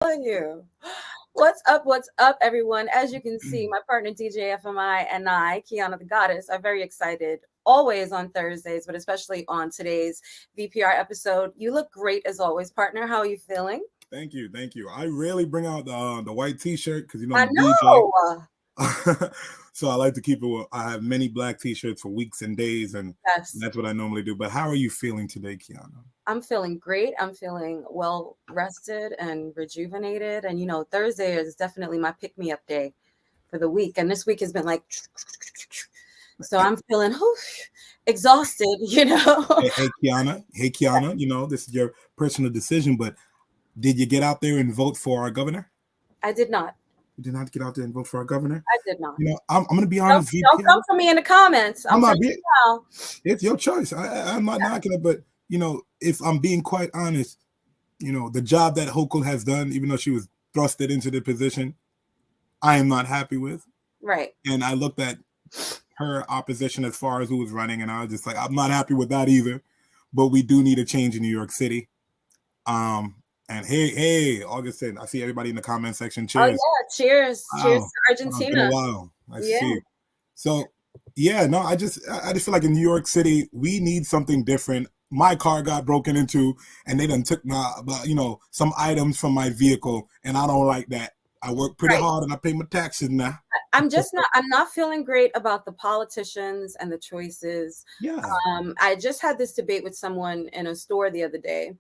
telling you. What's up, everyone? As you can see, my partner DJ FMI and I, Kiana the Goddess, are very excited always on Thursdays, but especially on today's VPR episode. You look great as always, partner. How are you feeling? Thank you, thank you. I rarely bring out the white T-shirt because I'm I a DJ, know. so I like to keep it. I have many black T-shirts for weeks and days, and Yes. that's what I normally do. But how are you feeling today, Kiana? I'm feeling great. I'm feeling well rested and rejuvenated. And Thursday is definitely my pick me up day for the week. And this week has been like, so I'm feeling exhausted, Hey Kiana. This is your personal decision, but did you get out there and vote for our governor? I did not. You did not get out there and vote for our governor. I did not. I'm going to be Don't, honest. don't come for me in the comments. I'm I'm not telling being. you now. It's your choice. I'm not knocking it, but if I'm being quite honest, the job that Hochul has done, even though she was thrusted into the position, I am not happy with. Right. And I looked at her opposition as far as who was running, and I was just like, I'm not happy with that either. But we do need a change in New York City. And hey, Augustine, I see everybody in the comment section. Cheers. Oh yeah, cheers. Wow. Cheers to It's been a Argentina. while. I Yeah. see. So yeah, no, I just feel like in New York City we need something different. My car got broken into, and they done took some items from my vehicle, and I don't like that. I work pretty Right. hard and I pay my taxes now. I'm not feeling great about the politicians and the choices. Yeah. I just had this debate with someone in a store the other day.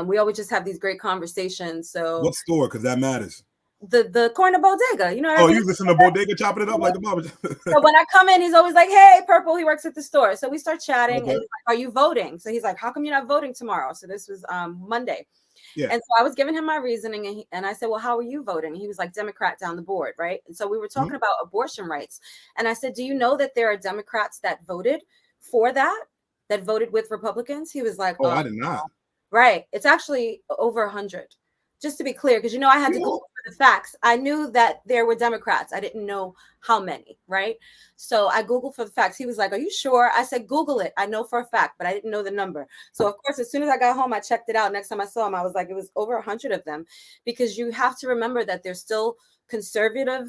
We always just have these great conversations. So What store? Because that matters. the corner bodega, Oh, you listen to Bodega chopping it up like the barber. So when I come in, he's always like, "Hey, Purple." He works at the store, so we start chatting. Okay. And he's like, "Are you voting?" So he's like, "How come you're not voting tomorrow?" So this was Monday. Yeah. And so I was giving him my reasoning, and I said, "Well, how are you voting?" He was like, "Democrat down the board," right? And so we were talking about abortion rights, and I said, "Do you know that there are Democrats that voted for that voted with Republicans?" He was like, Oh, I did not. Right. It's actually over 100. Just to be clear, because I had to Google for the facts. I knew that there were Democrats. I didn't know how many, right? So I Googled for the facts. He was like, "Are you sure?" I said, "Google it. I know for a fact, but I didn't know the number." So of course, as soon as I got home, I checked it out. Next time I saw him, I was like, it was over 100 of them, because you have to remember that there's still conservative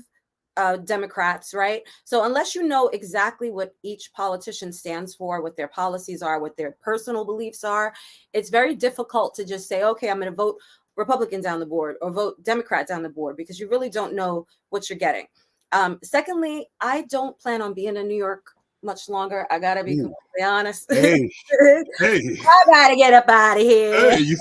Democrats, right? So unless you know exactly what each politician stands for, what their policies are, what their personal beliefs are, it's very difficult to just say, "Okay, I'm going to vote Republican down the board or vote Democrat down the board," because you really don't know what you're getting. Secondly, I don't plan on being in New York much longer. I gotta be completely honest. Hey. I gotta get up out of here. Hey, you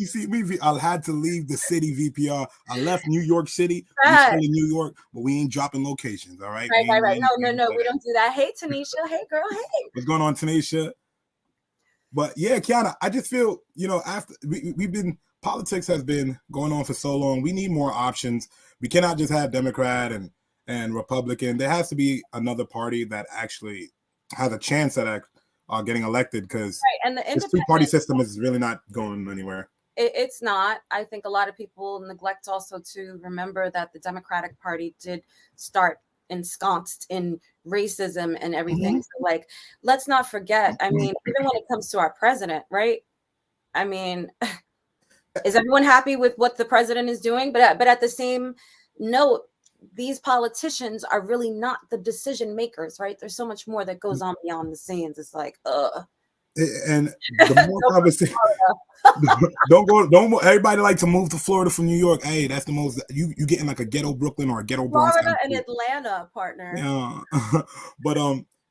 see me. I had to leave the city VPR. I left New York City. We still in New York, but we ain't dropping locations. All right. Right. No. We don't do that. Hey, Tanisha. Hey, girl. Hey. What's going on, Tanisha? But yeah, Kiana, I just feel, after we've been, politics has been going on for so long. We need more options. We cannot just have Democrat and Republican. There has to be another party that actually has a chance at getting elected, because this two-party system is really not going anywhere. It's not. I think a lot of people neglect also to remember that the Democratic Party did start ensconced in racism and everything. So let's not forget. I mean, even when it comes to our president, right? I mean, is everyone happy with what the president is doing? But at the same note, these politicians are really not the decision makers, right? There's so much more that goes on beyond the scenes. It's like, and the more conversation, don't everybody like to move to Florida from New York. Hey, that's the most you getting like a ghetto Brooklyn or a ghetto Bronx. Florida and Atlanta, partner. Yeah. But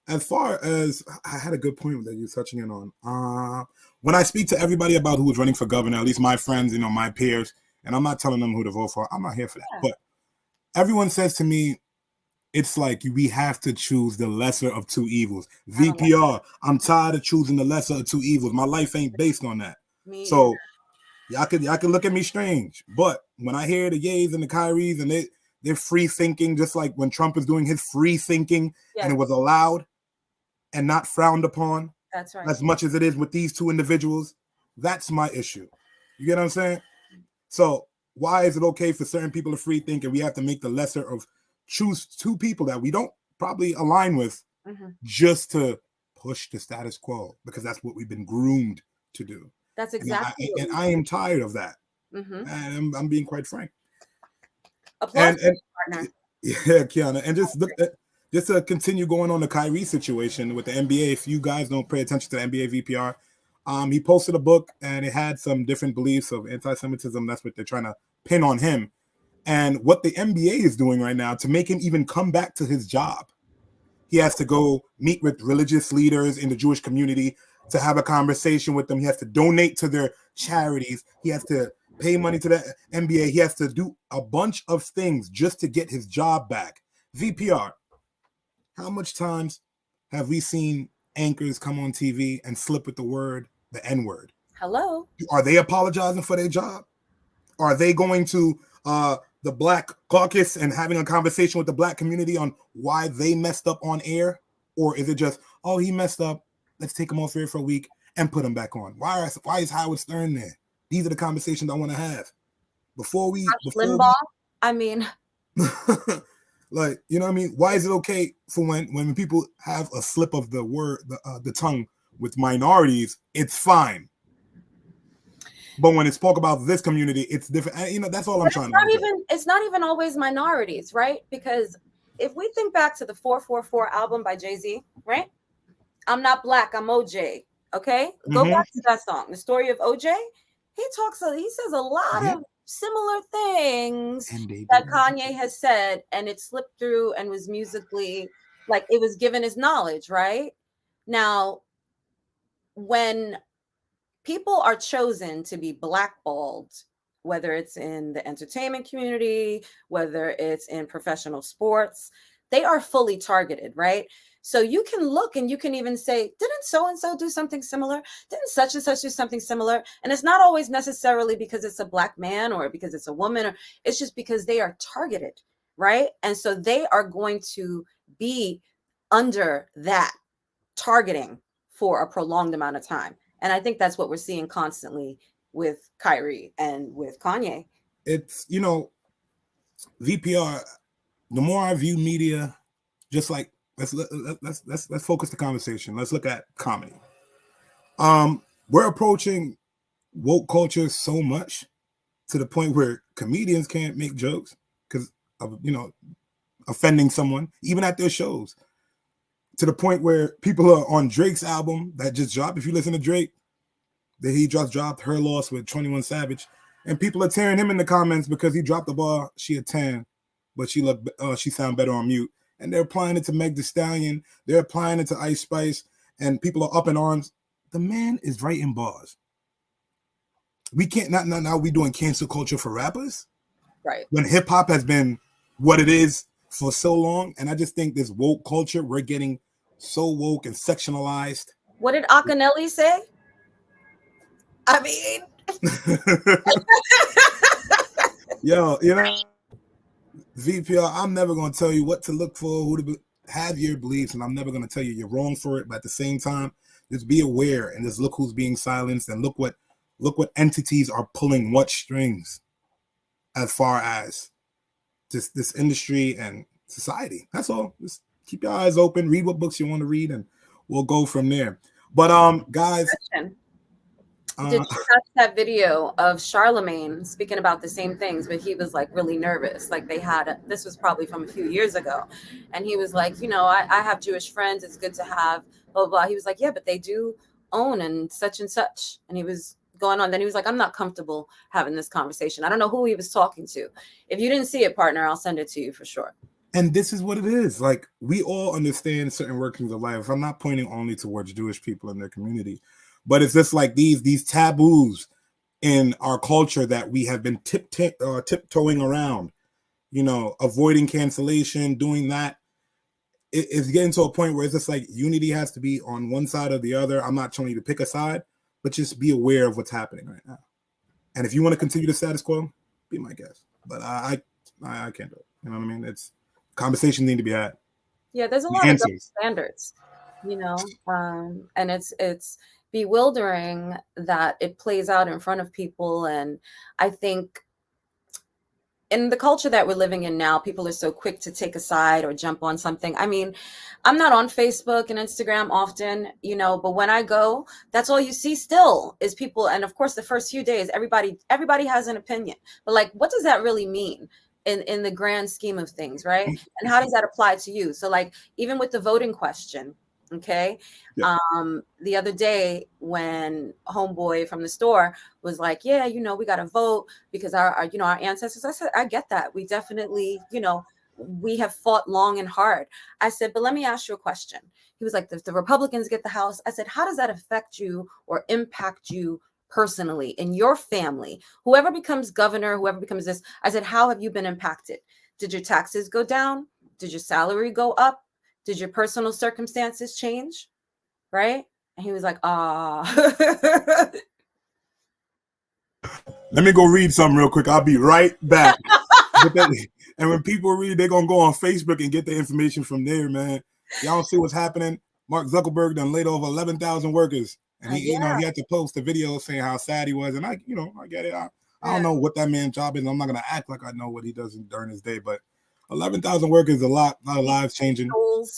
as far as, I had a good point that you're touching in on. When I speak to everybody about who is running for governor, at least my friends, my peers, and I'm not telling them who to vote for. I'm not here for that. Yeah. But everyone says to me, it's like we have to choose the lesser of two evils. VPR, I'm tired of choosing the lesser of two evils. My life ain't based on that. So y'all can look at me strange. But when I hear the yays and the Kyries and they're free thinking, just like when Trump is doing his free thinking, and it was allowed and not frowned upon. That's right. As much as it is with these two individuals, that's my issue. You get what I'm saying? So why is it okay for certain people to free think and we have to make the lesser of choose two people that we don't probably align with just to push the status quo, because that's what we've been groomed to do. That's exactly. And I am tired of that. Mm-hmm. And I'm being quite frank. Applause And partner. yeah, Kiana, and just to continue going on the Kyrie situation with the NBA. If you guys don't pay attention to the NBA VPR, he posted a book and it had some different beliefs of anti-Semitism. That's what they're trying to pin on him. And what the NBA is doing right now to make him even come back to his job, he has to go meet with religious leaders in the Jewish community to have a conversation with them. He has to donate to their charities. He has to pay money to the NBA. He has to do a bunch of things just to get his job back. VPR, how much times have we seen anchors come on TV and slip with the N word? Hello. Are they apologizing for their job? Are they going to the Black Caucus and having a conversation with the Black community on why they messed up on air? Or is it just, oh, he messed up, let's take him off air for a week and put him back on? Why is Howard Stern there? These are the conversations I want to have. Before we Limbaugh. I mean, like, you know what I mean? Why is it okay for when people have a slip of the word, the tongue with minorities, it's fine. But when it spoke about this community, it's different. You know, that's all I'm trying to do. It's not even always minorities, right? Because if we think back to the 444 album by Jay-Z, right? I'm not black, I'm OJ. Okay? Go back to that song, The Story of OJ. He says a lot of similar things that Kanye has said, and it slipped through and was musically, like, it was given as knowledge, right? Now, when people are chosen to be blackballed, whether it's in the entertainment community, whether it's in professional sports, they are fully targeted, right? So you can look and you can even say, didn't so-and-so do something similar? Didn't such and such do something similar? And it's not always necessarily because it's a black man or because it's a woman, or it's just because they are targeted, right? And so they are going to be under that targeting for a prolonged amount of time. And I think that's what we're seeing constantly with Kyrie and with Kanye. It's, you know, VPR, the more I view media, just like let's focus the conversation. Let's look at comedy. We're approaching woke culture so much to the point where comedians can't make jokes because of, you know, offending someone, even at their shows. To the point where people are on Drake's album that just dropped. If you listen to Drake, that he just dropped Her Loss with 21 Savage, and people are tearing him in the comments because he dropped the bar. She a 10, but she sound better on mute. And they're applying it to Meg Thee Stallion. They're applying it to Ice Spice, and people are up in arms. The man is writing bars. We can't not now we doing cancel culture for rappers, right? When hip hop has been what it is for so long, and I just think this woke culture, we're getting so woke and sectionalized. What did Akinelli say? I mean, yo, you know, VPR, I'm never going to tell you what to look for, who to have your beliefs, and I'm never going to tell you you're wrong for it. But at the same time, just be aware and just look who's being silenced, and look what entities are pulling what strings as far as just this industry and society. That's all. Just keep your eyes open, read what books you want to read, and we'll go from there. But guys, did you watch that video of Charlemagne speaking about the same things, but he was like really nervous? Like this was probably from a few years ago. And he was like, you know, I have Jewish friends. It's good to have blah, blah, blah. He was like, yeah, but they do own and such. And he was going on. Then he was like, I'm not comfortable having this conversation. I don't know who he was talking to. If you didn't see it, partner, I'll send it to you for sure. And this is what it is. Like, we all understand certain workings of life. I'm not pointing only towards Jewish people in their community, but it's just like these taboos in our culture that we have been tiptoeing around, you know, avoiding cancellation, doing that. It's getting to a point where it's just like unity has to be on one side or the other. I'm not telling you to pick a side, but just be aware of what's happening right now. And if you want to continue the status quo, be my guest. But I can't do it. You know what I mean? It's conversations need to be had. Yeah, there's a lot of standards, you know, and it's bewildering that it plays out in front of people. And I think in the culture that we're living in now, people are so quick to take a side or jump on something. I mean, I'm not on Facebook and Instagram often, you know, but when I go, that's all you see still is people. And of course, the first few days, everybody has an opinion. But like, what does that really mean in the grand scheme of things, right? And how does that apply to you? So like, even with the voting question, okay. Yeah. The other day when homeboy from the store was like, yeah, you know, we got to vote because our, you know, our ancestors. I said, I get that. We definitely, you know, we have fought long and hard. I said, but let me ask you a question. He was like, the Republicans get the House. I said, how does that affect you or impact you personally in your family? Whoever becomes governor, whoever becomes this, I said, how have you been impacted? Did your taxes go down? Did your salary go up? Did your personal circumstances change? Right? And he was like, ah. Let me go read something real quick. I'll be right back. And when people read, they're gonna go on Facebook and get the information from there, man. Y'all see what's happening. Mark Zuckerberg done laid over 11,000 workers, and he, you know, he had to post a video saying how sad he was. And I, you know, I get it. I don't know what that man's job is. I'm not gonna act like I know what he does during his day, but 11,000 workers is a lot of lives changing.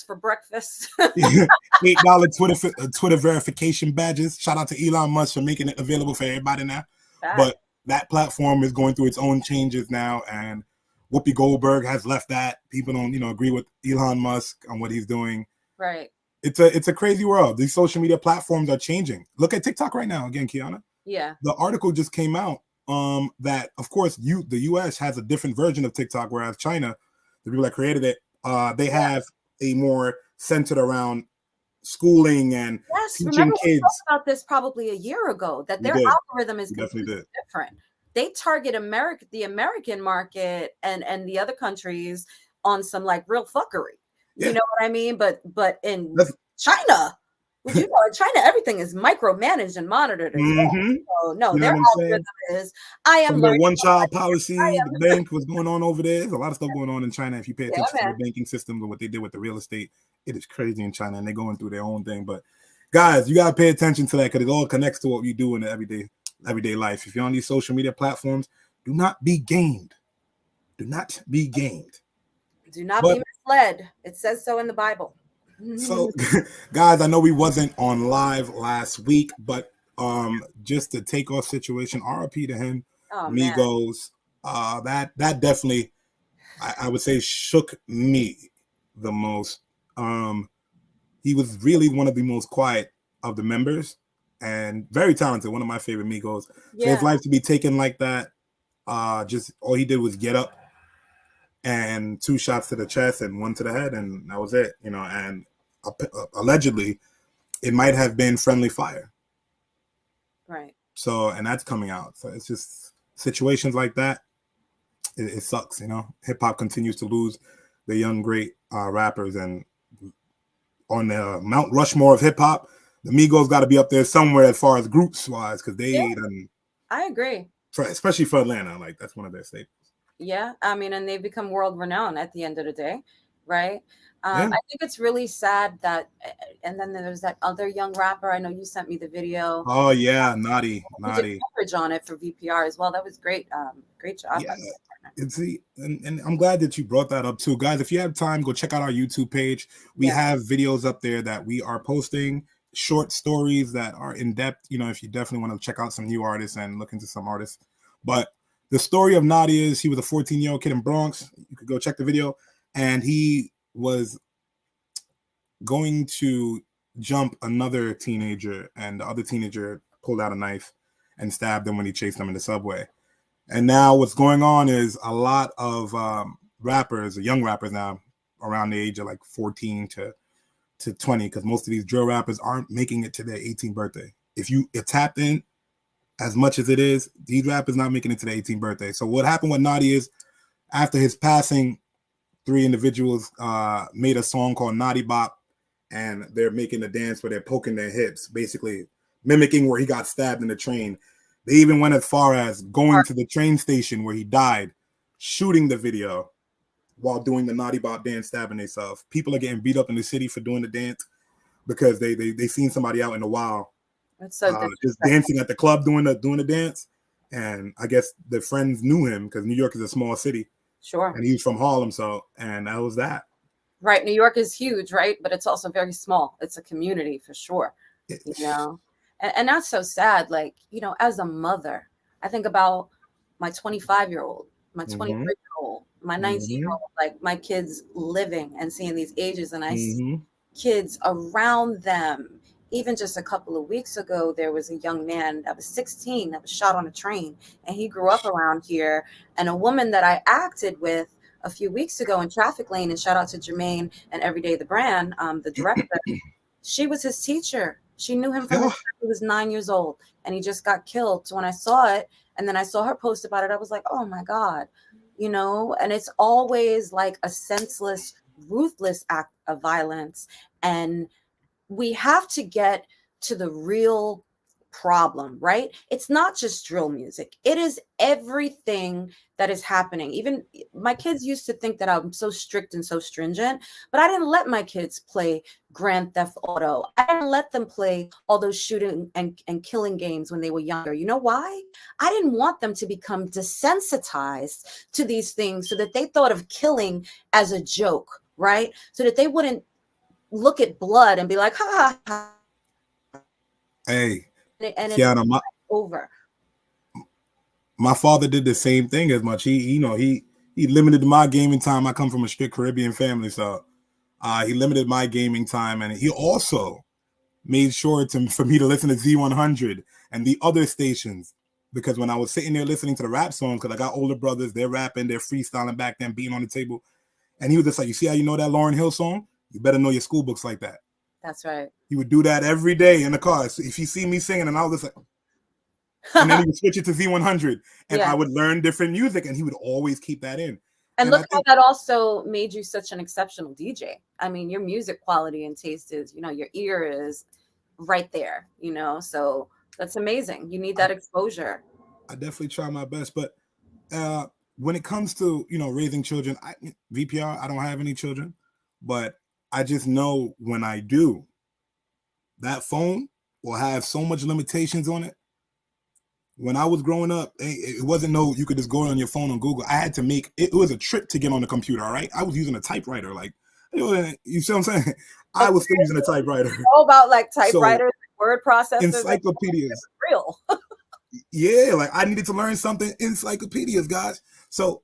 For breakfast. $8 Twitter verification badges. Shout out to Elon Musk for making it available for everybody now. But that platform is going through its own changes now, and Whoopi Goldberg has left that. People don't, you know, agree with Elon Musk on what he's doing. Right. It's a crazy world. These social media platforms are changing. Look at TikTok right now, again, Kiana. Yeah. The article just came out that, of course, the U.S. has a different version of TikTok, whereas China, the people that created it, they have a more centered around schooling and teaching kids. We talked about this probably a year ago, that their algorithm is completely different. They target the American market and the other countries on some like real fuckery. You know what I mean? But in China, well, you know, in China, everything is micromanaged and monitored as well. So no, their algorithm is from the one-child policy, the bank was going on over there. There's a lot of stuff going on in China. If you pay attention to the banking system and what they did with the real estate, it is crazy in China, and they're going through their own thing. But guys, you gotta pay attention to that because it all connects to what we do in the everyday life. If you're on these social media platforms, do not be gamed. Do not be gamed. Do not be misled. It says so in the Bible. So, guys, I know we wasn't on live last week, but just to take off situation, RIP to him, Migos. That definitely, I would say, shook me the most. He was really one of the most quiet of the members and very talented. One of my favorite Migos. For his life to be taken like that, just all he did was get up and 2 shots to the chest and 1 to the head, and that was it. You know, and allegedly, it might have been friendly fire. Right. So, and that's coming out. So it's just situations like that. It sucks, you know. Hip hop continues to lose the young great rappers, and on the Mount Rushmore of hip hop, the Migos got to be up there somewhere as far as groups wise, because they I agree. Especially for Atlanta, like that's one of their staples. Yeah, I mean, and they've become world renowned at the end of the day, right? I think it's really sad that, and then there's that other young rapper. I know you sent me the video. Oh yeah, Naughty. Did coverage on it for VPR as well. That was great. Great job. Yeah. And I'm glad that you brought that up too, guys. If you have time, go check out our YouTube page. We have videos up there that we are posting, short stories that are in depth. You know, if you definitely want to check out some new artists and look into some artists. But the story of Naughty is he was a 14-year-old kid in Bronx. You could go check the video, and he was going to jump another teenager, and the other teenager pulled out a knife and stabbed him when he chased him in the subway. And now what's going on is a lot of rappers, young rappers now, around the age of like 14 to 20, because most of these drill rappers aren't making it to their 18th birthday. If you tapped in as much as it is, these rappers not making it to their 18th birthday. So what happened with Naughty is, after his passing, 3 individuals made a song called Naughty Bop, and they're making a dance where they're poking their hips, basically mimicking where he got stabbed in the train. They even went as far as going to the train station where he died, shooting the video while doing the Naughty Bop dance, stabbing themselves. People are getting beat up in the city for doing the dance because they seen somebody out in the wild just dancing at the club doing the dance, and I guess the friends knew him because New York is a small city, Sure. and he was from Harlem, so and that was that. Right. New York is huge, right? But it's also very small. It's a community for sure, you know? And that's so sad. Like, as a mother, I think about my 25-year-old, my 23-year-old, my 19-year-old, like my kids living and seeing these ages. And I see kids around them. Even just a couple of weeks ago, there was a young man that was 16 that was shot on a train, and he grew up around here. And a woman that I acted with a few weeks ago in Traffic Lane, and shout out to Jermaine and Everyday the Brand, the director, she was his teacher. She knew him from the time he was 9 years old, and he just got killed. So when I saw it, and then I saw her post about it, I was like, oh my God, and it's always like a senseless, ruthless act of violence. And we have to get to the real problem, right? It's not just drill music. It is everything that is happening. Even my kids used to think that I'm so strict and so stringent, but I didn't let my kids play Grand Theft Auto. I didn't let them play all those shooting and killing games when they were younger. You know why? I didn't want them to become desensitized to these things so that they thought of killing as a joke, right? So that they wouldn't look at blood and be like, ha ha ha. Hey, And it's Kiana, over. My father did the same thing as much. He limited my gaming time. I come from a strict Caribbean family, so he limited my gaming time, and he also made sure for me to listen to Z100 and the other stations, because when I was sitting there listening to the rap songs, because I got older brothers, they're rapping, they're freestyling back then, beating on the table, and he was just like, "You see how you know that Lauryn Hill song? You better know your school books like that." That's right. He would do that every day in the car. So if he see me singing, and I was just like, and then he would switch it to Z100, and I would learn different music, and he would always keep that in. And look how that also made you such an exceptional DJ. I mean, your music quality and taste is, your ear is right there, so that's amazing. You need that exposure. I definitely try my best, but when it comes to, raising children, VPR, I don't have any children, but I just know when I do, that phone will have so much limitations on it. When I was growing up, it wasn't you could just go on your phone on Google. I had to it was a trip to get on the computer, all right? I was using a typewriter. Like, you see what I'm saying? I was still using a typewriter. All about like typewriters, word processors. Encyclopedias. Real. Yeah, like I needed to learn something. Encyclopedias, guys. So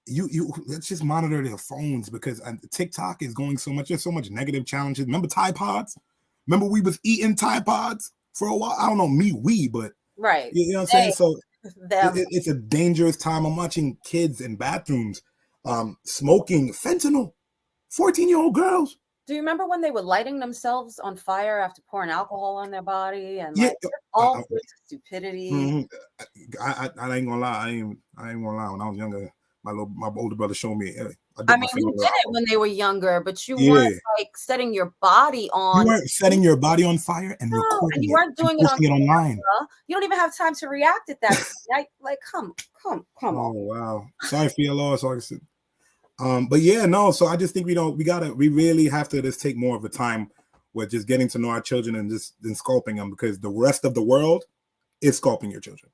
you let's just monitor their phones, because TikTok is going so much. There's so much negative challenges. Remember Tide Pods? Remember we was eating Tide Pods for a while? I don't know, but right. You know what I'm saying? So it's a dangerous time. I'm watching kids in bathrooms smoking fentanyl. 14-year-old girls. Do you remember when they were lighting themselves on fire after pouring alcohol on their body and all sorts of stupidity? I ain't gonna lie. I ain't gonna lie. When I was younger, my older brother showed me. I mean, you did it when they were younger, but you weren't like setting your body on. You weren't setting your body on fire and recording and you weren't doing it online. You don't even have time to react at that. Like, come on. Oh wow! Sorry for your loss, Augustin. But yeah, no. So I just think we really have to just take more of a time with just getting to know our children and then sculpting them, because the rest of the world is sculpting your children.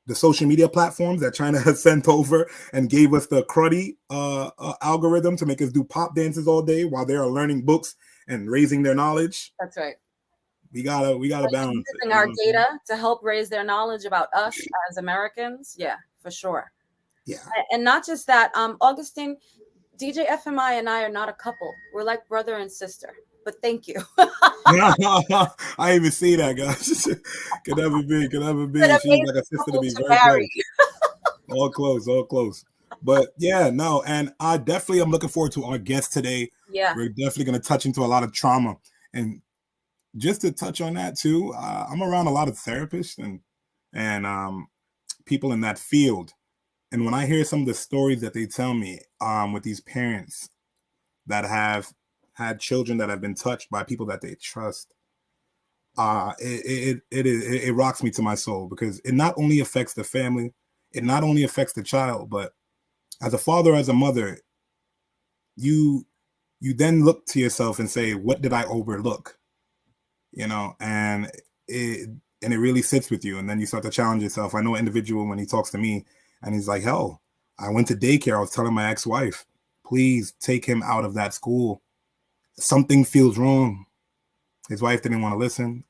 The social media platforms that China has sent over and gave us the cruddy algorithm to make us do pop dances all day while they are learning books and raising their knowledge. That's right. We gotta balance using our data to help raise their knowledge about us as Americans. Yeah, for sure. Yeah. And not just that, Augustine, DJ FMI and I are not a couple. We're like brother and sister. But thank you. I didn't even see that, guys. Could never be. She's like a sister to me, very close. All close. But yeah, no, and I definitely am looking forward to our guest today. Yeah. We're definitely going to touch into a lot of trauma. And just to touch on that too, I'm around a lot of therapists and people in that field. And when I hear some of the stories that they tell me with these parents that have had children that have been touched by people that they trust, it rocks me to my soul, because it not only affects the family, it not only affects the child, but as a father, as a mother, you then look to yourself and say, what did I overlook? And it and it really sits with you. And then you start to challenge yourself. I know an individual when he talks to me and he's like, hell, I went to daycare. I was telling my ex-wife, please take him out of that school. Something feels wrong. His wife didn't want to listen.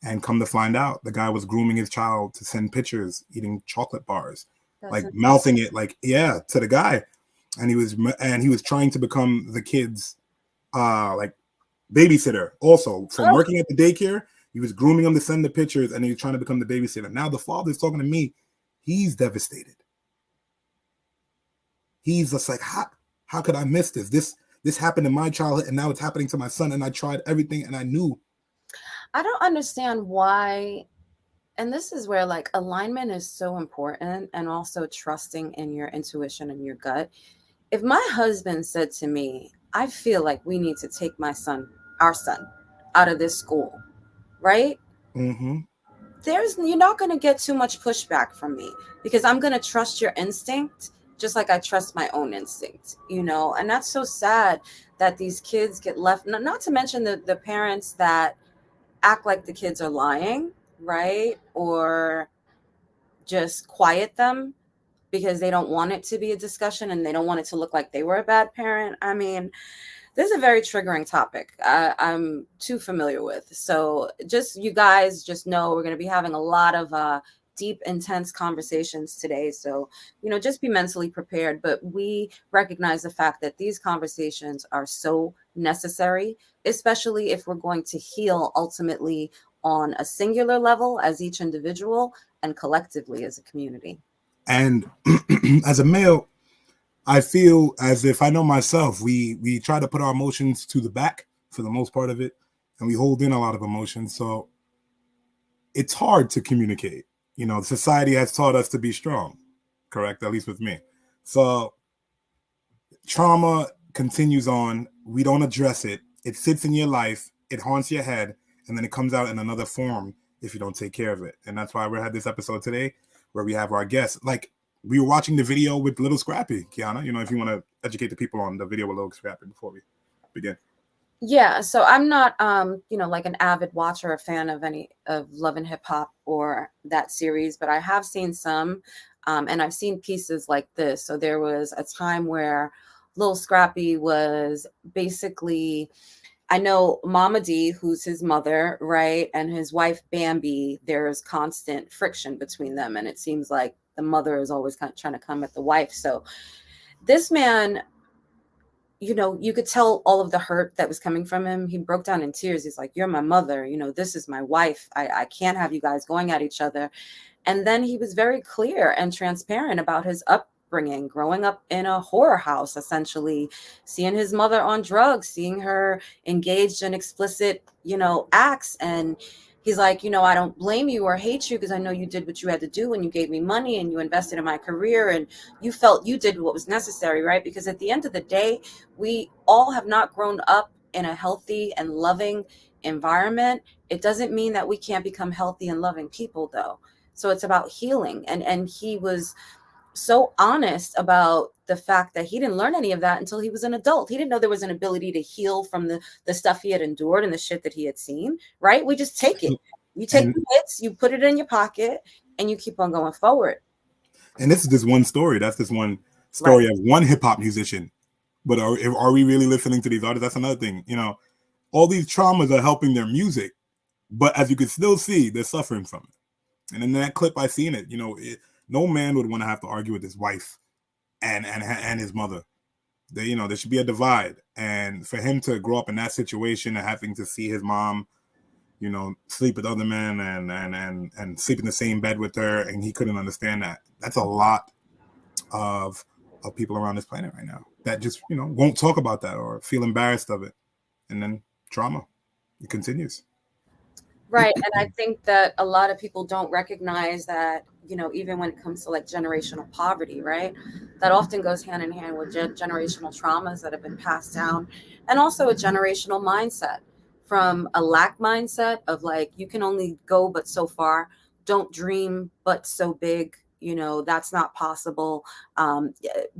And come to find out, the guy was grooming his child to send pictures, eating chocolate bars, That's like insane. mouthing it, like, yeah, to the guy. And he was trying to become the kid's like babysitter also from Oh, working at the daycare. He was grooming him to send the pictures, and he was trying to become the babysitter. Now the father's talking to me. He's devastated. He's just like, how could I miss this? This happened in my childhood, and now it's happening to my son. And I tried everything, and I knew. I don't understand why. And this is where like alignment is so important, and also trusting in your intuition and your gut. If my husband said to me, I feel like we need to take our son, out of this school, right? Mm-hmm. You're not going to get too much pushback from me, because I'm going to trust your instinct just like I trust my own instinct, and that's so sad that these kids get left, not to mention the parents that act like the kids are lying, right? Or just quiet them because they don't want it to be a discussion and they don't want it to look like they were a bad parent. I mean, this is a very triggering topic. I'm too familiar with. So just you guys just know we're going to be having a lot of deep, intense conversations today. So, just be mentally prepared. But we recognize the fact that these conversations are so necessary, especially if we're going to heal ultimately on a singular level as each individual and collectively as a community. And as a male, I feel as if I know myself. We try to put our emotions to the back for the most part of it, and we hold in a lot of emotions. So it's hard to communicate. Society has taught us to be strong, correct? At least with me. So trauma continues on. We don't address it. It sits in your life. It haunts your head, and then it comes out in another form if you don't take care of it. And that's why we had this episode today where we have our guests. Like we were watching the video with Little Scrappy, Kiana. If you want to educate the people on the video with Little Scrappy before we begin. Yeah, so I'm not like an avid watcher or fan of any of Love and Hip Hop or that series, but I have seen some, and I've seen pieces like this. So there was a time where Lil Scrappy was basically, I know Mama D, who's his mother, right, and his wife Bambi, there's constant friction between them, and it seems like the mother is always kind of trying to come at the wife. So this man, you could tell all of the hurt that was coming from him. He broke down in tears. He's like, "You're my mother. This is my wife. I can't have you guys going at each other." And then he was very clear and transparent about his upbringing, growing up in a horror house, essentially, seeing his mother on drugs, seeing her engaged in explicit, acts. And he's like, I don't blame you or hate you, because I know you did what you had to do and you gave me money and you invested in my career and you felt you did what was necessary, right? Because at the end of the day, we all have not grown up in a healthy and loving environment. It doesn't mean that we can't become healthy and loving people, though. So it's about healing. And he was so honest about the fact that he didn't learn any of that until he was an adult. He didn't know there was an ability to heal from the stuff he had endured and the shit that he had seen, right? We just take it. You take And the hits, you put it in your pocket, and you keep on going forward. and this is just one story. That's just one Right. story of one hip hop musician. But are we really listening to these artists? That's another thing. All these traumas are helping their music, but as you can still see, they're suffering from it. And in that clip, I seen it. No man would want to have to argue with his wife and his mother. There should be a divide. And for him to grow up in that situation and having to see his mom, sleep with other men and sleep in the same bed with her, and he couldn't understand that. That's a lot of people around this planet right now that just won't talk about that or feel embarrassed of it, and then trauma, it continues. Right. And I think that a lot of people don't recognize that, even when it comes to like generational poverty, right? That often goes hand in hand with generational traumas that have been passed down, and also a generational mindset, from a lack mindset of like, you can only go but so far. Don't dream but so big. That's not possible.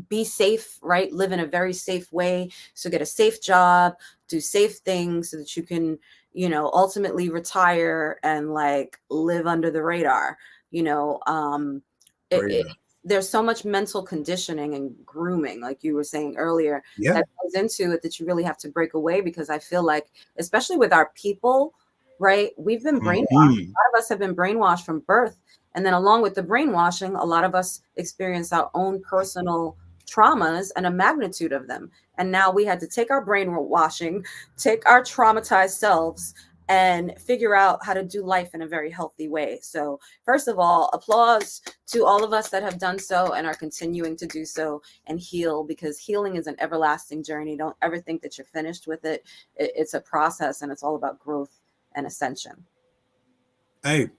Be safe, right? Live in a very safe way. So get a safe job, do safe things so that you can, ultimately retire and like live under the radar. You know, there's so much mental conditioning and grooming, like you were saying earlier, that goes into it that you really have to break away, because I feel like, especially with our people, right? We've been brainwashed. A lot of us have been brainwashed from birth. And then along with the brainwashing, a lot of us experience our own personal traumas and a magnitude of them. And now we had to take our brainwashing, take our traumatized selves, and figure out how to do life in a very healthy way. So first of all, applause to all of us that have done so and are continuing to do so and heal, because healing is an everlasting journey. Don't ever think that you're finished with it. It's a process, and it's all about growth and ascension. Hey,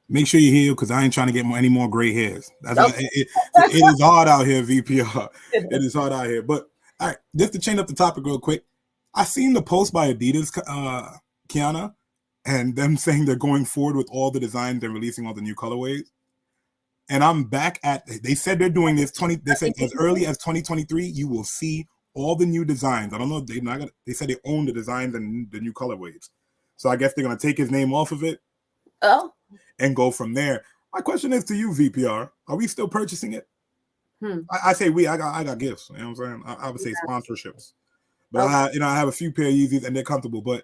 make sure you heal, because I ain't trying to get any more gray hairs. That's why it is hard out here, VPR. It is hard out here. But all right, just to change up the topic real quick, I seen the post by Adidas, Kiana, and them saying they're going forward with all the designs and releasing all the new colorways. And I'm back at. They said they're doing this They said as early as 2023, you will see all the new designs. I don't know. They said they own the designs and the new colorways. So I guess they're gonna take his name off of it. Oh. And go from there. My question is to you, VPR. Are we still purchasing it? I say we. I got gifts. You know what I'm saying? I would say sponsorships. But I have a few pair of Yeezys and they're comfortable. But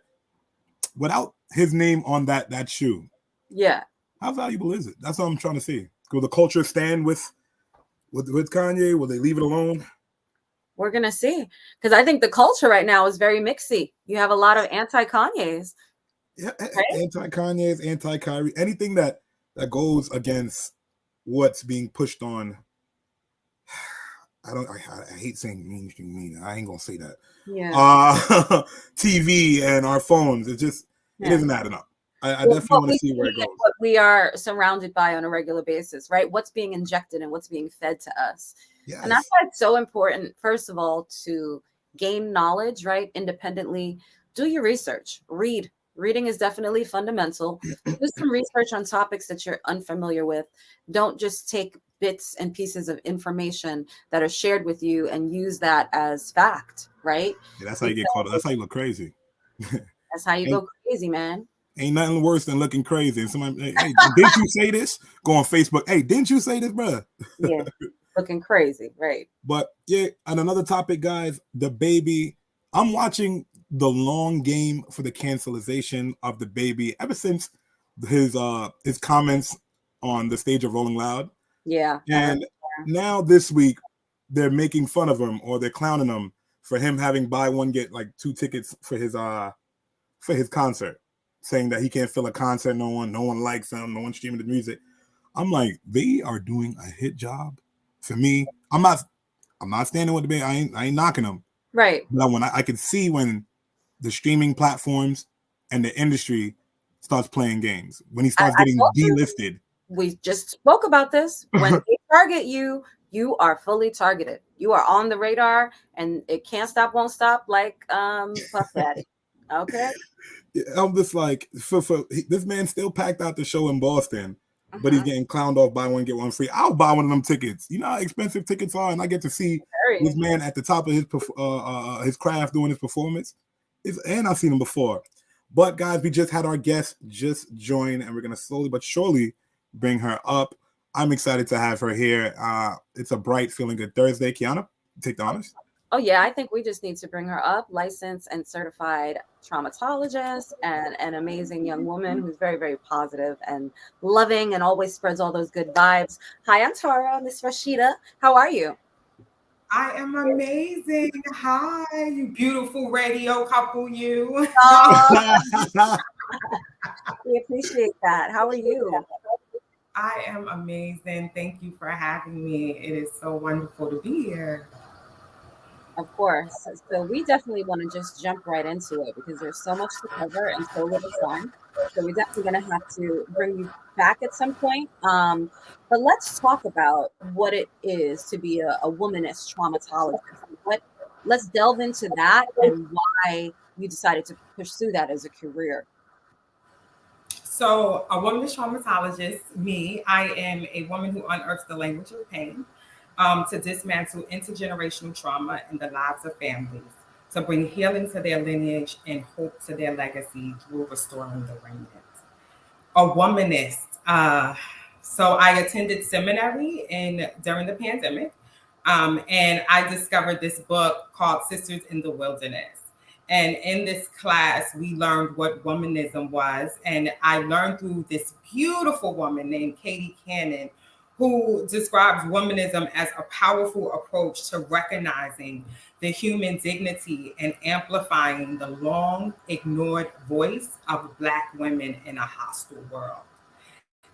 without his name on that shoe, how valuable is it? That's what I'm trying to see. Will the culture stand with Kanye? Will they leave it alone? We're gonna see, because I think the culture right now is very mixy. You have a lot of anti-Kanyes. Yeah, right? Anti-Kanye's, anti-Kyrie, anything that goes against what's being pushed on. I hate saying mean. I ain't gonna say that. Yeah. TV and our phones. It isn't adding up. I definitely want to see where it goes. What we are surrounded by on a regular basis, right? What's being injected and what's being fed to us. Yes. And that's why it's so important, first of all, to gain knowledge, right? Independently, do your research, read. Reading is definitely fundamental. Do some research on topics that you're unfamiliar with. Don't just take bits and pieces of information that are shared with you and use that as fact, right? Yeah, that's how you get caught up. That's how you look crazy. That's how you go crazy, man. Ain't nothing worse than looking crazy. And somebody, hey, didn't you say this? Go on Facebook. Hey, didn't you say this, bro? Yeah, looking crazy, right? But yeah, and another topic, guys, the baby. I'm watching the long game for the cancelization of the baby ever since his comments on the stage of Rolling Loud. Yeah. And now this week they're making fun of him, or they're clowning him for him having buy one get like 2 tickets for his concert, saying that he can't fill a concert, no one likes him, no one's streaming the music. I'm like, they are doing a hit job. For me, I'm not standing with the baby. I ain't knocking them. Right. But when I can see when the streaming platforms and the industry starts playing games, when he starts getting delisted. We just spoke about this. When they target you, you are fully targeted. You are on the radar, and it can't stop, won't stop, like Puff Daddy. Okay. I'm just like, this man still packed out the show in Boston, but he's getting clowned off, buy one get one free. I'll buy one of them tickets. You know how expensive tickets are, and I get to see this man at the top of his craft doing his performance. And I've seen him before. But guys, we just had our guest just join, and we're gonna slowly but surely bring her up. I'm excited to have her here. It's a bright, feeling good Thursday. Kiana, take the honors. Oh, yeah, I think we just need to bring her up. Licensed and certified traumatologist, and an amazing young woman who's very, very positive and loving and always spreads all those good vibes. Hi, I'm Tara, Miss Rashida. How are you? I am amazing. Hi, you beautiful radio couple, you. We appreciate that. How are you? I am amazing. Thank you for having me. It is so wonderful to be here. Of course. So we definitely want to just jump right into it, because there's so much to cover and so little time. So we're definitely going to have to bring you back at some point. But let's talk about what it is to be a womanist traumatologist. Let's delve into that and why you decided to pursue that as a career. So, a womanist traumatologist, me, I am a woman who unearths the language of pain to dismantle intergenerational trauma in the lives of families. to bring healing to their lineage and hope to their legacy through restoring the remnant. A womanist. So I attended seminary during the pandemic, and I discovered this book called Sisters in the Wilderness. And in this class, we learned what womanism was. And I learned through this beautiful woman named Katie Cannon, who describes womanism as a powerful approach to recognizing the human dignity and amplifying the long ignored voice of Black women in a hostile world.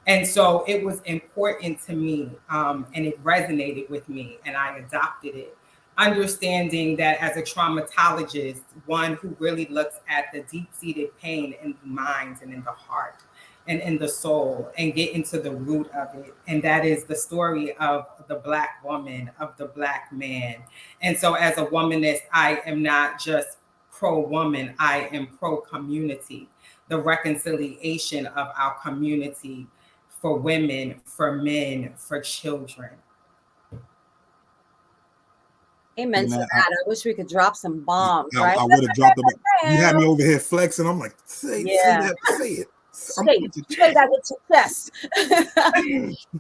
And so it was important to me, and it resonated with me, and I adopted it. Understanding that as a traumatologist, one who really looks at the deep-seated pain in the mind and in the heart and in the soul and get into the root of it. And that is the story of the Black woman, of the Black man. And so as a womanist, I am not just pro-woman, I am pro-community, the reconciliation of our community for women, for men, for children. Amen to that. I wish we could drop some bombs, right? I would have dropped them. You had me over here flexing. I'm like, say it. Say that with your chest.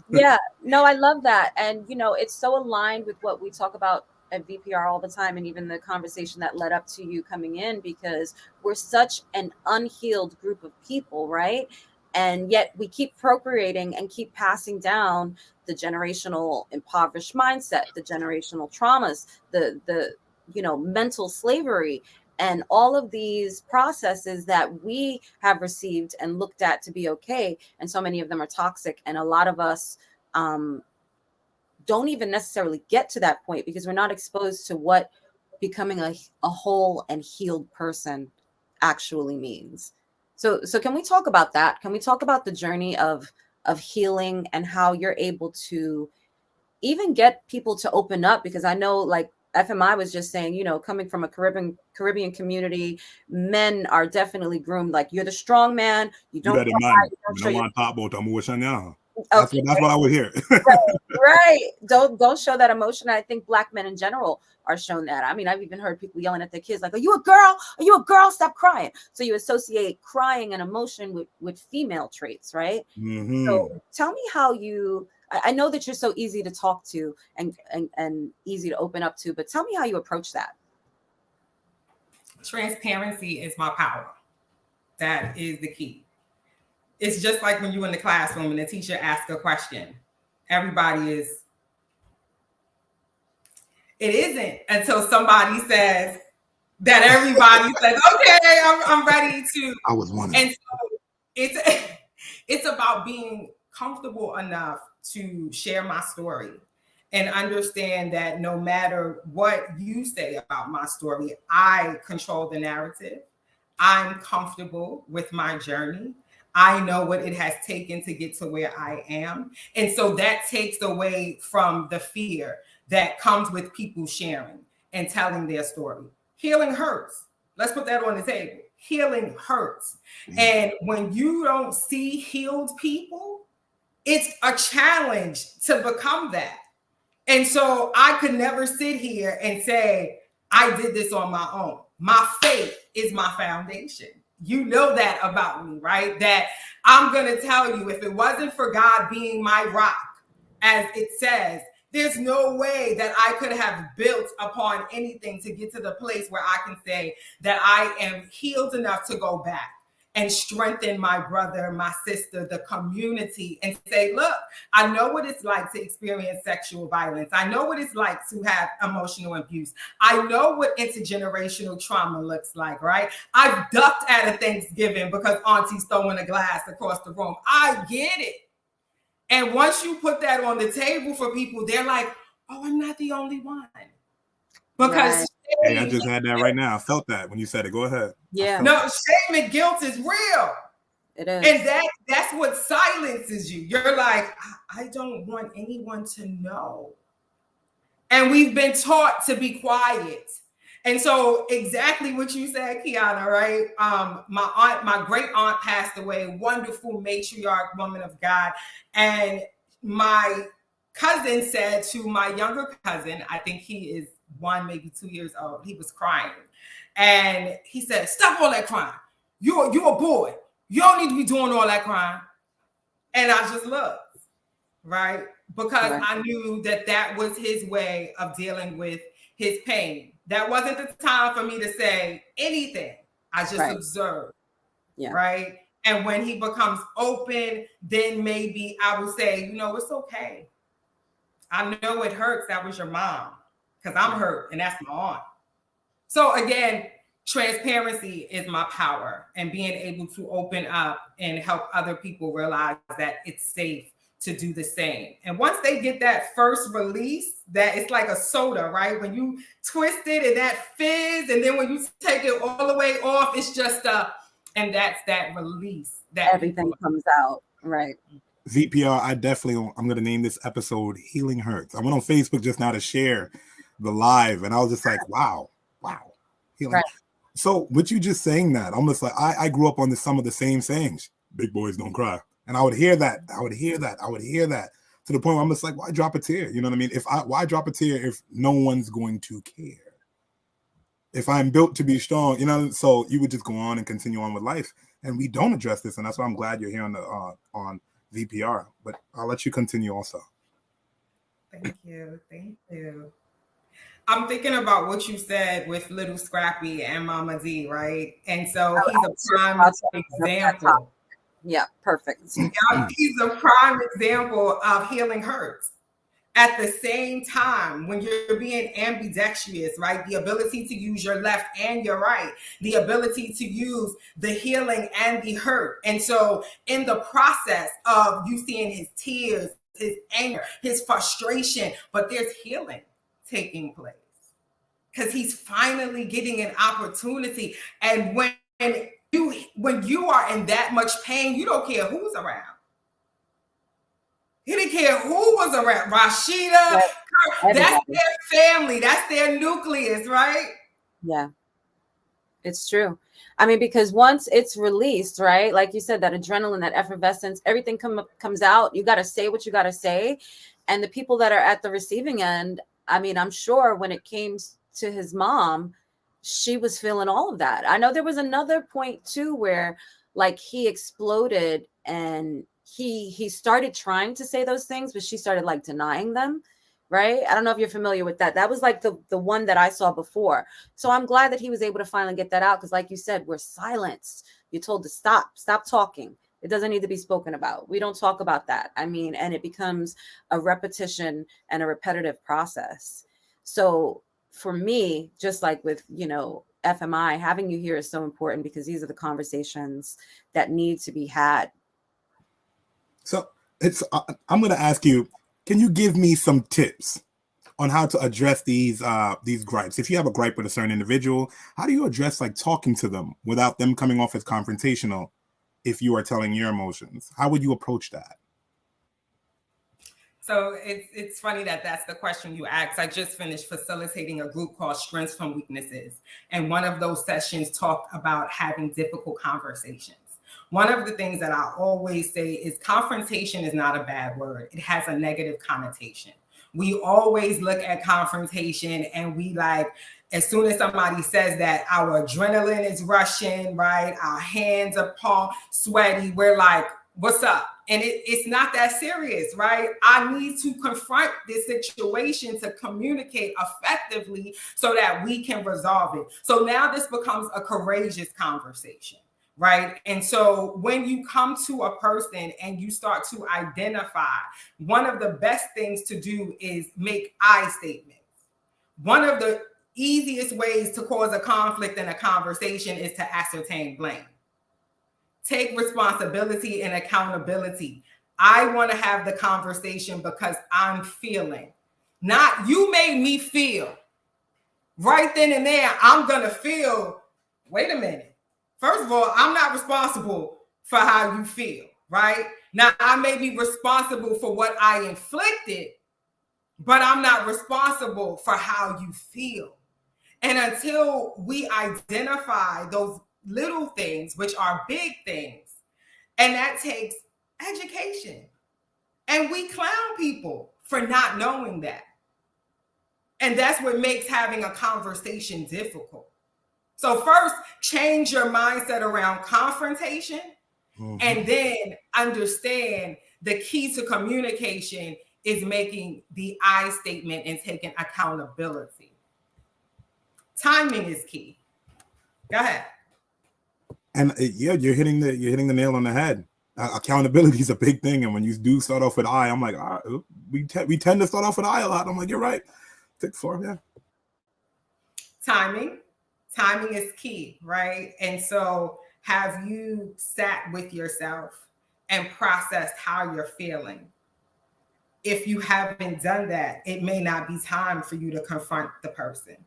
Yeah, no, I love that. And, you know, it's so aligned with what we talk about at VPR all the time, and even the conversation that led up to you coming in, because we're such an unhealed group of people, right? And yet we keep procreating and keep passing down the generational impoverished mindset, the generational traumas, the you know, mental slavery, and all of these processes that we have received and looked at to be okay. And so many of them are toxic. And a lot of us don't even necessarily get to that point because we're not exposed to what becoming a whole and healed person actually means. So can we talk about that? Can we talk about the journey of healing and how you're able to even get people to open up? Because I know, like FMI was just saying, you know, coming from a Caribbean community, men are definitely groomed like you're the strong man. You don't that's what I would hear. Right. Don't show that emotion. I think Black men in general are shown that. I mean, I've even heard people yelling at their kids like, "Are you a girl? Are you a girl? Stop crying." So you associate crying and emotion with female traits, right? Mm-hmm. So tell me how you. I know that you're so easy to talk to and easy to open up to, but tell me how you approach that. Transparency is my power. That is the key. It's just like when you're in the classroom and the teacher asks a question. Everybody is. It isn't until somebody says that everybody says, "Okay, I'm ready to." I was wondering. And so it's about being comfortable enough to share my story and understand that no matter what you say about my story, I control the narrative. I'm comfortable with my journey. I know what it has taken to get to where I am. And so that takes away from the fear that comes with people sharing and telling their story. Healing hurts. Let's put that on the table. Healing hurts. Mm-hmm. And when you don't see healed people, it's a challenge to become that. And so I could never sit here and say, I did this on my own. My faith is my foundation. You know that about me, right? That I'm going to tell you, if it wasn't for God being my rock, as it says, there's no way that I could have built upon anything to get to the place where I can say that I am healed enough to go back and strengthen my brother, my sister, the community, and say, look, I know what it's like to experience sexual violence. I know what it's like to have emotional abuse. I know what intergenerational trauma looks like, right? I've ducked at a Thanksgiving because auntie's throwing a glass across the room. I get it. And once you put that on the table for people, they're like, oh, I'm not the only one. Because hey, I just had that right now. I felt that when you said it. Go ahead. Yeah. No, shame and guilt is real. It is. And that's what silences you. You're like, I don't want anyone to know. And we've been taught to be quiet. And so exactly what you said, Kiana, right? My great aunt passed away, wonderful matriarch, woman of God. And my cousin said to my younger cousin, I think he is 1, maybe 2 years old. He was crying. And he said, stop all that crying. You're a boy. You don't need to be doing all that crying. And I just looked, right? Because I knew that was his way of dealing with his pain. That wasn't the time for me to say anything. I just observed, right? And when he becomes open, then maybe I would say, it's okay. I know it hurts. That was your mom, because I'm hurt, and that's my aunt. So again, transparency is my power, and being able to open up and help other people realize that it's safe to do the same. And once they get that first release, that it's like a soda, right? When you twist it and that fizz, and then when you take it all the way off, it's just and that's that release that everything comes out, right? VPR, I'm going to name this episode Healing Hurts. I went on Facebook just now to share the live, and I was just like, wow, healing. Right. So with you just saying that, almost like I grew up on some of the same sayings. Big boys don't cry. And I would hear that to the point where I'm just like, why drop a tear? You know what I mean? Why drop a tear if no one's going to care? If I'm built to be strong, so you would just go on and continue on with life. And we don't address this. And that's why I'm glad you're here on VPR. But I'll let you continue also. Thank you. I'm thinking about what you said with Little Scrappy and Mama D, right? And so he's a prime example. Yeah, perfect. He's a prime example of healing hurts. At the same time, when you're being ambidextrous, right? The ability to use your left and your right, the ability to use the healing and the hurt. And so in the process of you seeing his tears, his anger, his frustration, but there's healing taking place because he's finally getting an opportunity. And when you are in that much pain, you don't care who's around. He didn't care who was around. Rashida, that's their family. That's their nucleus, right? Yeah, it's true. I mean, because once it's released, right? Like you said, that adrenaline, that effervescence, everything comes out. You got to say what you got to say. And the people that are at the receiving end, I mean, I'm sure when it came to his mom, she was feeling all of that. I know there was another point too, where like he exploded and he started trying to say those things, but she started like denying them. Right. I don't know if you're familiar with that. That was like the one that I saw before. So I'm glad that he was able to finally get that out. Because like you said, we're silenced. You're told to stop talking. It doesn't need to be spoken about. We don't talk about that. I mean, and it becomes a repetition and a repetitive process. So for me, just like with, FMI, having you here is so important because these are the conversations that need to be had. So I'm going to ask you, can you give me some tips on how to address these gripes? If you have a gripe with a certain individual, how do you address like talking to them without them coming off as confrontational? If you are telling your emotions, how would you approach that? So it's funny that's the question you asked. I just finished facilitating a group called Strengths from Weaknesses. And one of those sessions talked about having difficult conversations. One of the things that I always say is confrontation is not a bad word. It has a negative connotation. We always look at confrontation and we like, as soon as somebody says that, our adrenaline is rushing, right? Our hands are sweaty. We're like, what's up? And it's not that serious, right? I need to confront this situation to communicate effectively so that we can resolve it. So now this becomes a courageous conversation, right? And so when you come to a person and you start to identify, one of the best things to do is make I statements. One of the easiest ways to cause a conflict in a conversation is to ascertain blame. Take responsibility and accountability. I want to have the conversation because I'm feeling. Not you made me feel. Right then and there, I'm going to feel, wait a minute. First of all, I'm not responsible for how you feel, right? Now, I may be responsible for what I inflicted, but I'm not responsible for how you feel. And until we identify those little things, which are big things, and that takes education. And we clown people for not knowing that. And that's what makes having a conversation difficult. So first, change your mindset around confrontation, and then understand the key to communication is making the I statement and taking accountability. Timing is key. Go ahead. And yeah, you're hitting the nail on the head. Accountability is a big thing, and when you do start off with I, I'm like, we tend to start off with I a lot. I'm like, you're right. Take the floor, yeah. Timing is key, right? And so, have you sat with yourself and processed how you're feeling? If you haven't done that, it may not be time for you to confront the person,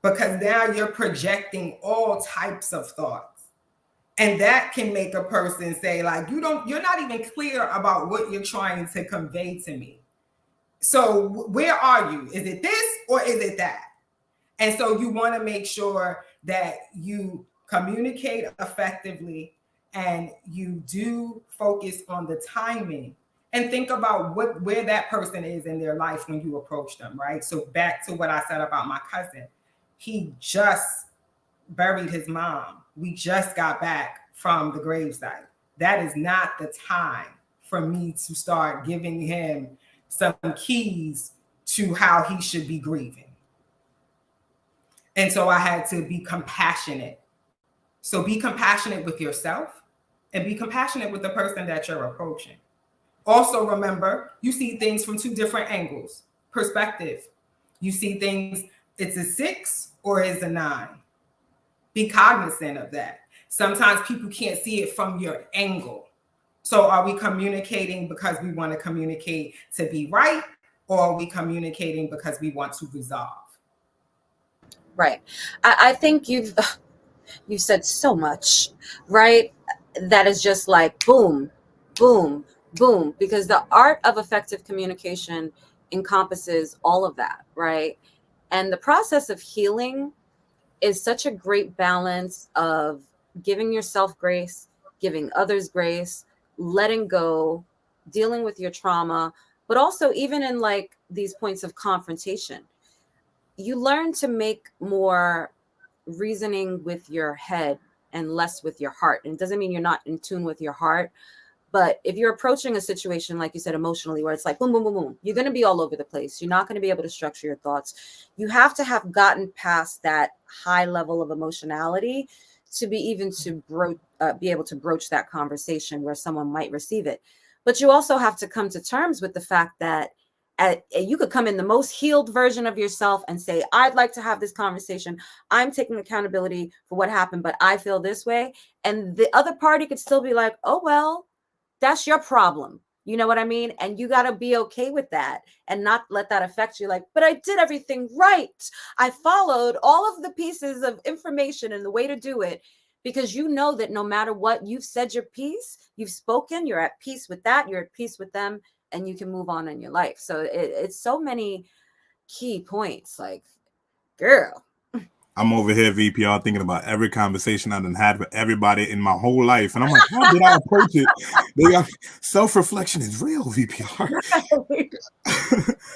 because now you're projecting all types of thoughts. And that can make a person say, like, you're not even clear about what you're trying to convey to me. So where are you? Is it this or is it that? And so you want to make sure that you communicate effectively and you do focus on the timing and think about where that person is in their life when you approach them, right? So back to what I said about my cousin. He just buried his mom. We just got back from the gravesite. That is not the time for me to start giving him some keys to how he should be grieving. And so I had to be compassionate. So be compassionate with yourself and be compassionate with the person that you're approaching. Also remember, you see things from two different angles, perspective. You see things, it's a 6 or it's a 9. Be cognizant of that. Sometimes people can't see it from your angle. So are we communicating because we want to communicate to be right, or are we communicating because we want to resolve? Right. I think you've said so much, right? That is just like boom, boom, boom, because the art of effective communication encompasses all of that, right? And the process of healing is such a great balance of giving yourself grace, giving others grace, letting go, dealing with your trauma, but also even in like these points of confrontation, you learn to make more reasoning with your head and less with your heart. And it doesn't mean you're not in tune with your heart, but if you're approaching a situation, like you said, emotionally, where it's like, boom, boom, boom, boom, you're going to be all over the place. You're not going to be able to structure your thoughts. You have to have gotten past that high level of emotionality to be be able to broach that conversation where someone might receive it. But you also have to come to terms with the fact that you could come in the most healed version of yourself and say, I'd like to have this conversation. I'm taking accountability for what happened, but I feel this way. And the other party could still be like, oh, well, that's your problem. You know what I mean? And you got to be okay with that and not let that affect you. Like, but I did everything right. I followed all of the pieces of information and the way to do it, because you know that no matter what, you've said your piece, you've spoken, you're at peace with that, you're at peace with them, and you can move on in your life. So it's so many key points. Like, girl. I'm over here, VPR, thinking about every conversation I've had with everybody in my whole life. And I'm like, how did I approach it? They got self-reflection is real, VPR.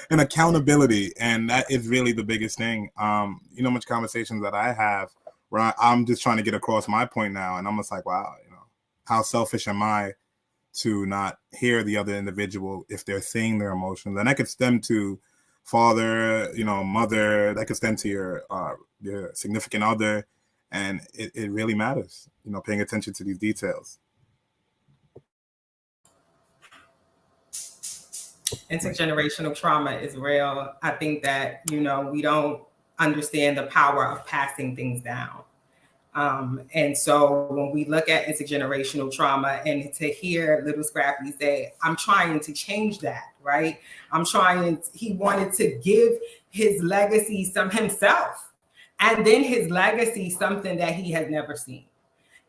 And accountability. And that is really the biggest thing. You know, much conversations that I have where I'm just trying to get across my point now. And I'm just like, wow, you know, how selfish am I to not hear the other individual if they're saying their emotions? And that could stem to father, you know, mother, that could stem to your significant other. And it really matters, you know, paying attention to these details. Intergenerational trauma is real. I think that, you know, we don't understand the power of passing things down. And so when we look at intergenerational trauma, and to hear Little Scrappy say, I'm trying to change that, right? He wanted to give his legacy some himself, and then his legacy something that he has never seen.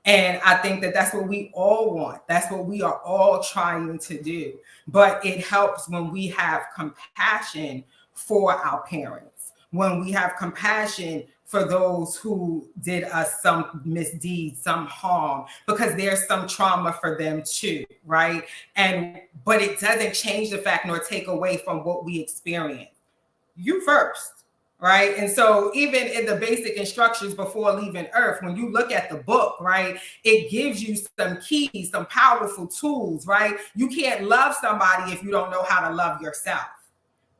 And I think that that's what we all want. That's what we are all trying to do. But it helps when we have compassion for our parents, when we have compassion for those who did us some misdeeds, some harm, because there's some trauma for them too, right? But it doesn't change the fact nor take away from what we experience. You first. right? And so even in the basic instructions before leaving Earth, when you look at the book, right, it gives you some keys, some powerful tools, right? You can't love somebody if you don't know how to love yourself.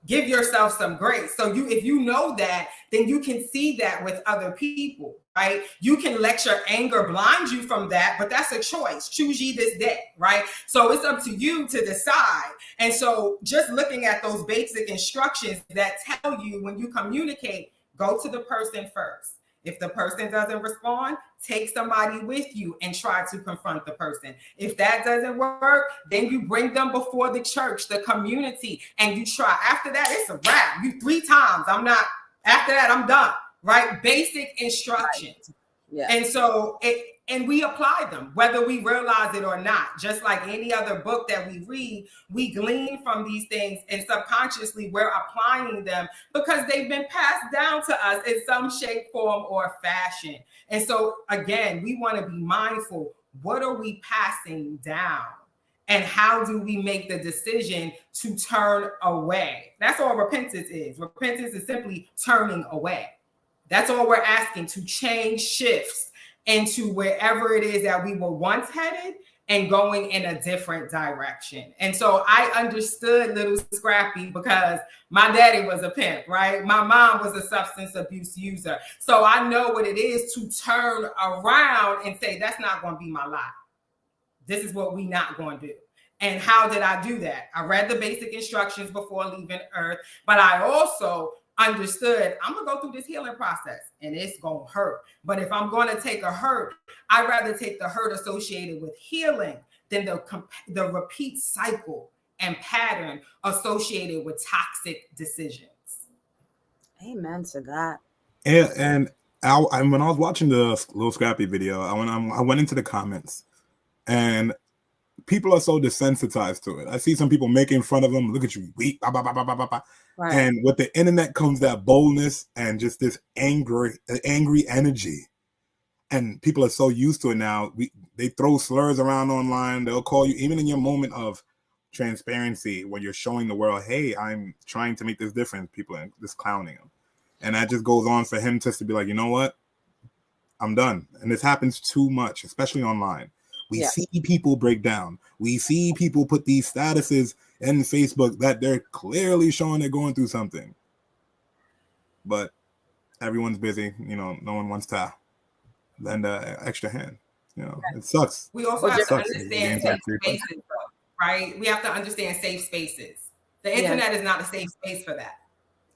Give yourself some grace. So if you know that, then you can see that with other people, right? You can let your anger blind you from that, but that's a choice. Choose ye this day, right? So it's up to you to decide. And so just looking at those basic instructions that tell you when you communicate, go to the person first. If the person doesn't respond, take somebody with you and try to confront the person. If that doesn't work, then you bring them before the church, the community, and you try. After that, it's a wrap. You 3 times. After that, I'm done. Right? Basic instructions. Yeah. And so and we apply them, whether we realize it or not. Just like any other book that we read, we glean from these things, and subconsciously we're applying them because they've been passed down to us in some shape, form, or fashion. And so again, we want to be mindful. What are we passing down? And how do we make the decision to turn away? That's all repentance is. Repentance is simply turning away. That's all we're asking, to change shifts into wherever it is that we were once headed and going in a different direction. And so I understood Little Scrappy because my daddy was a pimp, right? My mom was a substance abuse user. So I know what it is to turn around and say, that's not going to be my life. This is what we're not going to do. And how did I do that? I read the basic instructions before leaving Earth, but I also understood I'm gonna go through this healing process and it's gonna hurt. But if I'm gonna take a hurt, I'd rather take the hurt associated with healing than the repeat cycle and pattern associated with toxic decisions. Amen to that. And when I was watching the Little Scrappy video, I went into the comments, and people are so desensitized to it. I see some people making fun of them. Look at you, weak. Bah, bah, bah, bah, bah, bah. Right. And with the internet comes that boldness and just this angry energy. And people are so used to it now. They throw slurs around online. They'll call you, even in your moment of transparency, when you're showing the world, hey, I'm trying to make this difference. People are just clowning him. And that just goes on for him just to be like, you know what? I'm done. And this happens too much, especially online. We see people break down. We see people put these statuses in Facebook that they're clearly showing they're going through something. But everyone's busy. No one wants to lend an extra hand. It sucks. We also have to understand safe spaces, right? We have to understand safe spaces. The internet is not a safe space for that.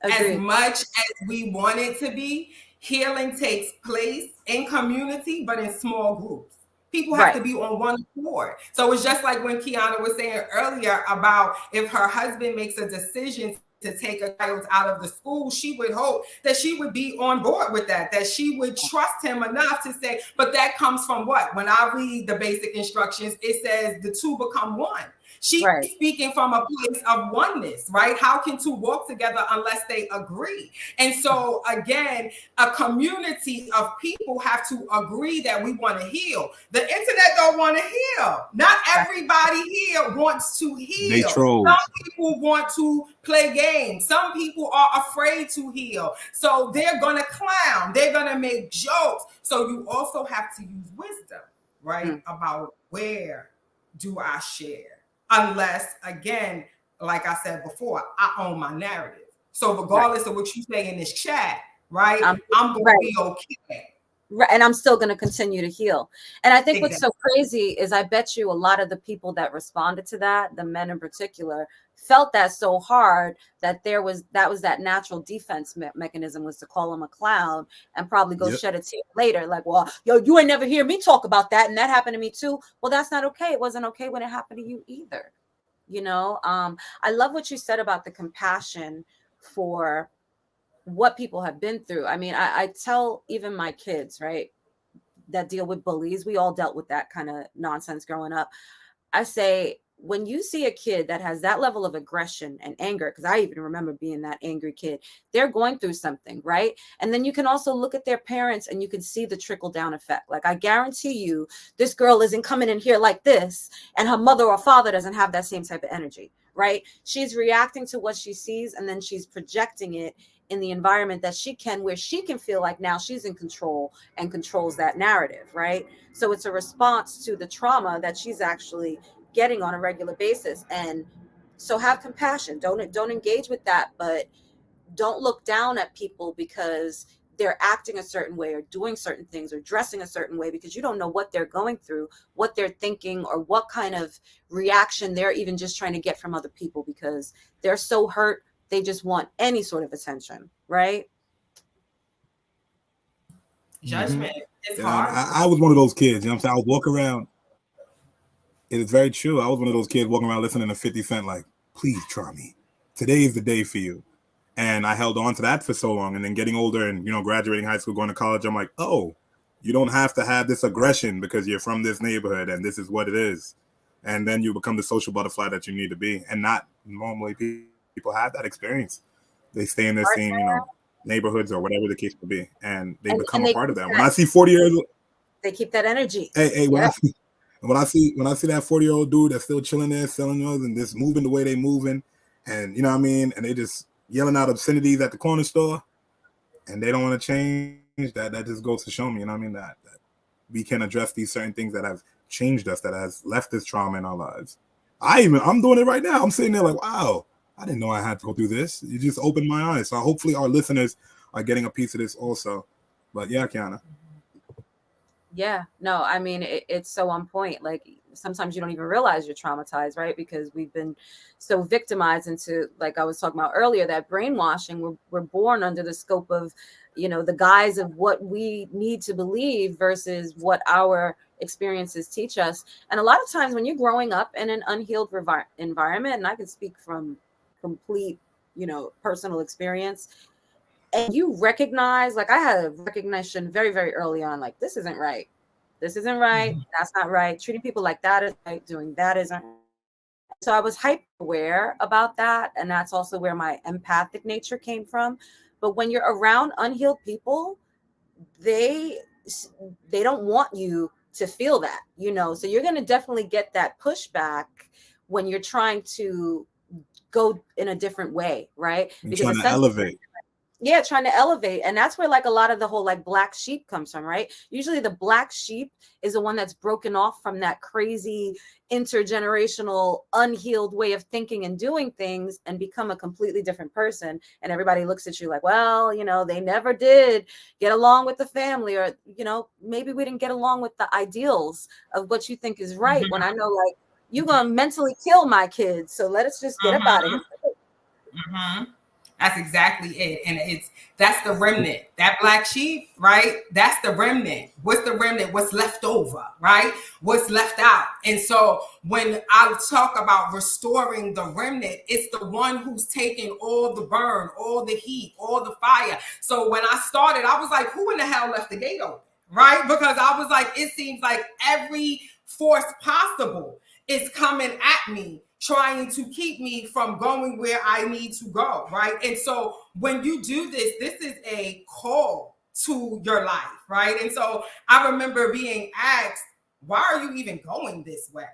Agreed. As much as we want it to be, healing takes place in community, but in small groups. People have to be on one accord. So it's just like when Kiana was saying earlier about if her husband makes a decision to take a child out of the school, she would hope that she would be on board with that she would trust him enough to say, but that comes from what? When I read the basic instructions, it says the two become one. She's speaking from a place of oneness, right? How can two walk together unless they agree? And so again, a community of people have to agree that we want to heal. The internet don't want to heal. Not everybody here wants to heal. They troll. Some people want to play games. Some people are afraid to heal. So they're going to clown. They're going to make jokes. So you also have to use wisdom, right? About where do I share? Unless, again, like I said before, I own my narrative. So regardless of what you say in this chat, right, I'm going to be okay. Right. And I'm still going to continue to heal. And I think what's so crazy is I bet you a lot of the people that responded to that, the men in particular, felt that so hard that that natural defense mechanism was to call him a clown and probably go shed a tear later. Like, well, you ain't never hear me talk about that. And that happened to me too. Well, that's not okay. It wasn't okay when it happened to you either. I love what you said about the compassion for what people have been through. I mean, I tell even my kids, right, that deal with bullies, we all dealt with that kind of nonsense growing up. I say, when you see a kid that has that level of aggression and anger, because I even remember being that angry kid, they're going through something, right? And then you can also look at their parents and you can see the trickle down effect. Like, I guarantee you, this girl isn't coming in here like this, and her mother or father doesn't have that same type of energy, right? She's reacting to what she sees, and then she's projecting it in the environment that she can, where she can feel like now she's in control and controls that narrative, right? So it's a response to the trauma that she's actually getting on a regular basis. And so have compassion. Don't engage with that, but don't look down at people because they're acting a certain way or doing certain things or dressing a certain way, because you don't know what they're going through, what they're thinking, or what kind of reaction they're even just trying to get from other people, because they're so hurt. They just want any sort of attention, right? Judgment is Yeah, hard. I was one of those kids. You know what I'm saying? I would walk around. It is very true. I was one of those kids walking around listening to 50 Cent, like, please try me. Today is the day for you. And I held on to that for so long. And then getting older and, graduating high school, going to college, I'm like, oh, you don't have to have this aggression because you're from this neighborhood and this is what it is. And then you become the social butterfly that you need to be. And not normally people have that experience. They stay in their same, neighborhoods or whatever the case may be. And they become a part of that. When I see 40-year-olds, they keep that energy. Hey, when I see that 40-year-old dude that's still chilling there, selling those and just moving the way they moving, and you know what I mean, and they just yelling out obscenities at the corner store, and they don't want to change, that just goes to show me, you know what I mean, that we can address these certain things that have changed us, that has left this trauma in our lives. I'm doing it right now. I'm sitting there like, wow, I didn't know I had to go through this. You just opened my eyes. So hopefully our listeners are getting a piece of this also. But yeah, Kiana. Yeah, no, I mean, it's so on point. Like sometimes you don't even realize you're traumatized, right? Because we've been so victimized into, like I was talking about earlier, that brainwashing. We're born under the scope of, the guise of what we need to believe versus what our experiences teach us. And a lot of times when you're growing up in an unhealed environment, and I can speak from complete, personal experience, and you recognize, like I had a recognition very, very early on, like this isn't right. This isn't right. That's not right. Treating people like that is right. Doing that isn't. So I was hyper aware about that. And that's also where my empathic nature came from. But when you're around unhealed people, they don't want you to feel that, so you're going to definitely get that pushback when you're trying to go in a different way, right? Because trying to elevate. Yeah, trying to elevate. And that's where like a lot of the whole like black sheep comes from, right? Usually the black sheep is the one that's broken off from that crazy intergenerational unhealed way of thinking and doing things and become a completely different person. And everybody looks at you like, well, they never did get along with the family, or, maybe we didn't get along with the ideals of what you think is right. When I know, like, you're going to mentally kill my kids. So let us just get up out of here. That's exactly it. And that's the remnant. That black sheep, right? That's the remnant. What's the remnant? What's left over, right? What's left out. And so when I talk about restoring the remnant, it's the one who's taking all the burn, all the heat, all the fire. So when I started, I was like, who in the hell left the gate open, right? Because I was like, it seems like every force possible is coming at me, trying to keep me from going where I need to go, right? And so when you do this, this is a call to your life, right? And so I remember being asked, why are you even going this way?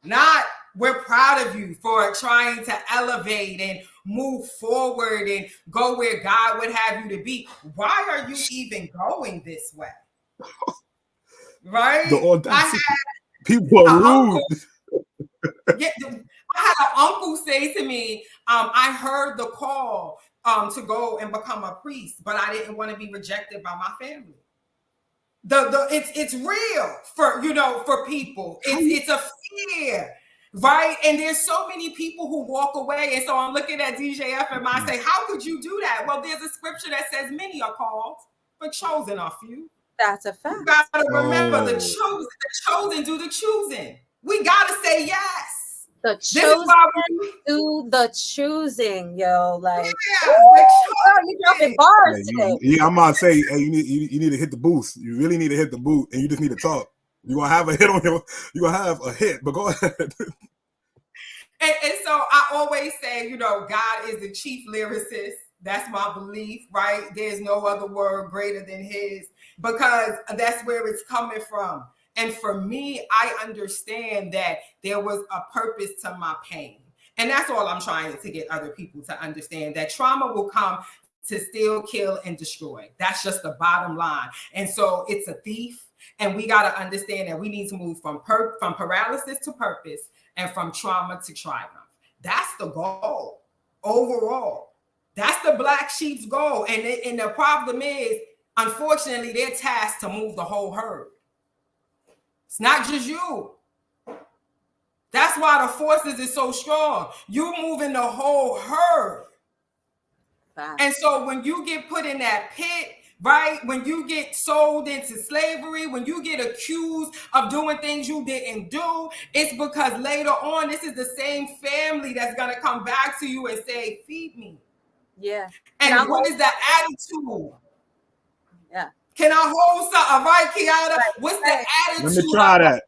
Not, we're proud of you for trying to elevate and move forward and go where God would have you to be. Why are you even going this way? Right? The audacity. People are rude. Yeah, I had an uncle say to me, I heard the call to go and become a priest, but I didn't want to be rejected by my family. It's real for people. It's a fear, right? And there's so many people who walk away. And so I'm looking at DJF and I say, how could you do that? Well, there's a scripture that says many are called, but chosen are few. That's a fact. You gotta remember the chosen do the choosing. We gotta say yes. The chosen do the choosing, yo. Like, you dropping bars today. Yeah, I'm gonna say, hey, you need to hit the boost. You really need to hit the boot, and you just need to talk. You gonna have a hit on your. You gonna have a hit, but go ahead. And so I always say, God is the chief lyricist. That's my belief, right? There's no other word greater than his, because that's where it's coming from. And for me, I understand that there was a purpose to my pain. And that's all I'm trying to get other people to understand, that trauma will come to steal, kill, and destroy. That's just the bottom line. And so it's a thief. And we got to understand that we need to move from paralysis to purpose and from trauma to triumph. That's the goal overall. That's the black sheep's goal. And the problem is, unfortunately, they're tasked to move the whole herd. It's not just you. That's why the forces is so strong. You're moving the whole herd. Wow. And so when you get put in that pit, right? When you get sold into slavery, when you get accused of doing things you didn't do, it's because later on, this is the same family that's going to come back to you and say, feed me. Yeah. And what is the attitude? Yeah. Can I hold something? Right, Kiana? Right. What's the attitude? Let me try that.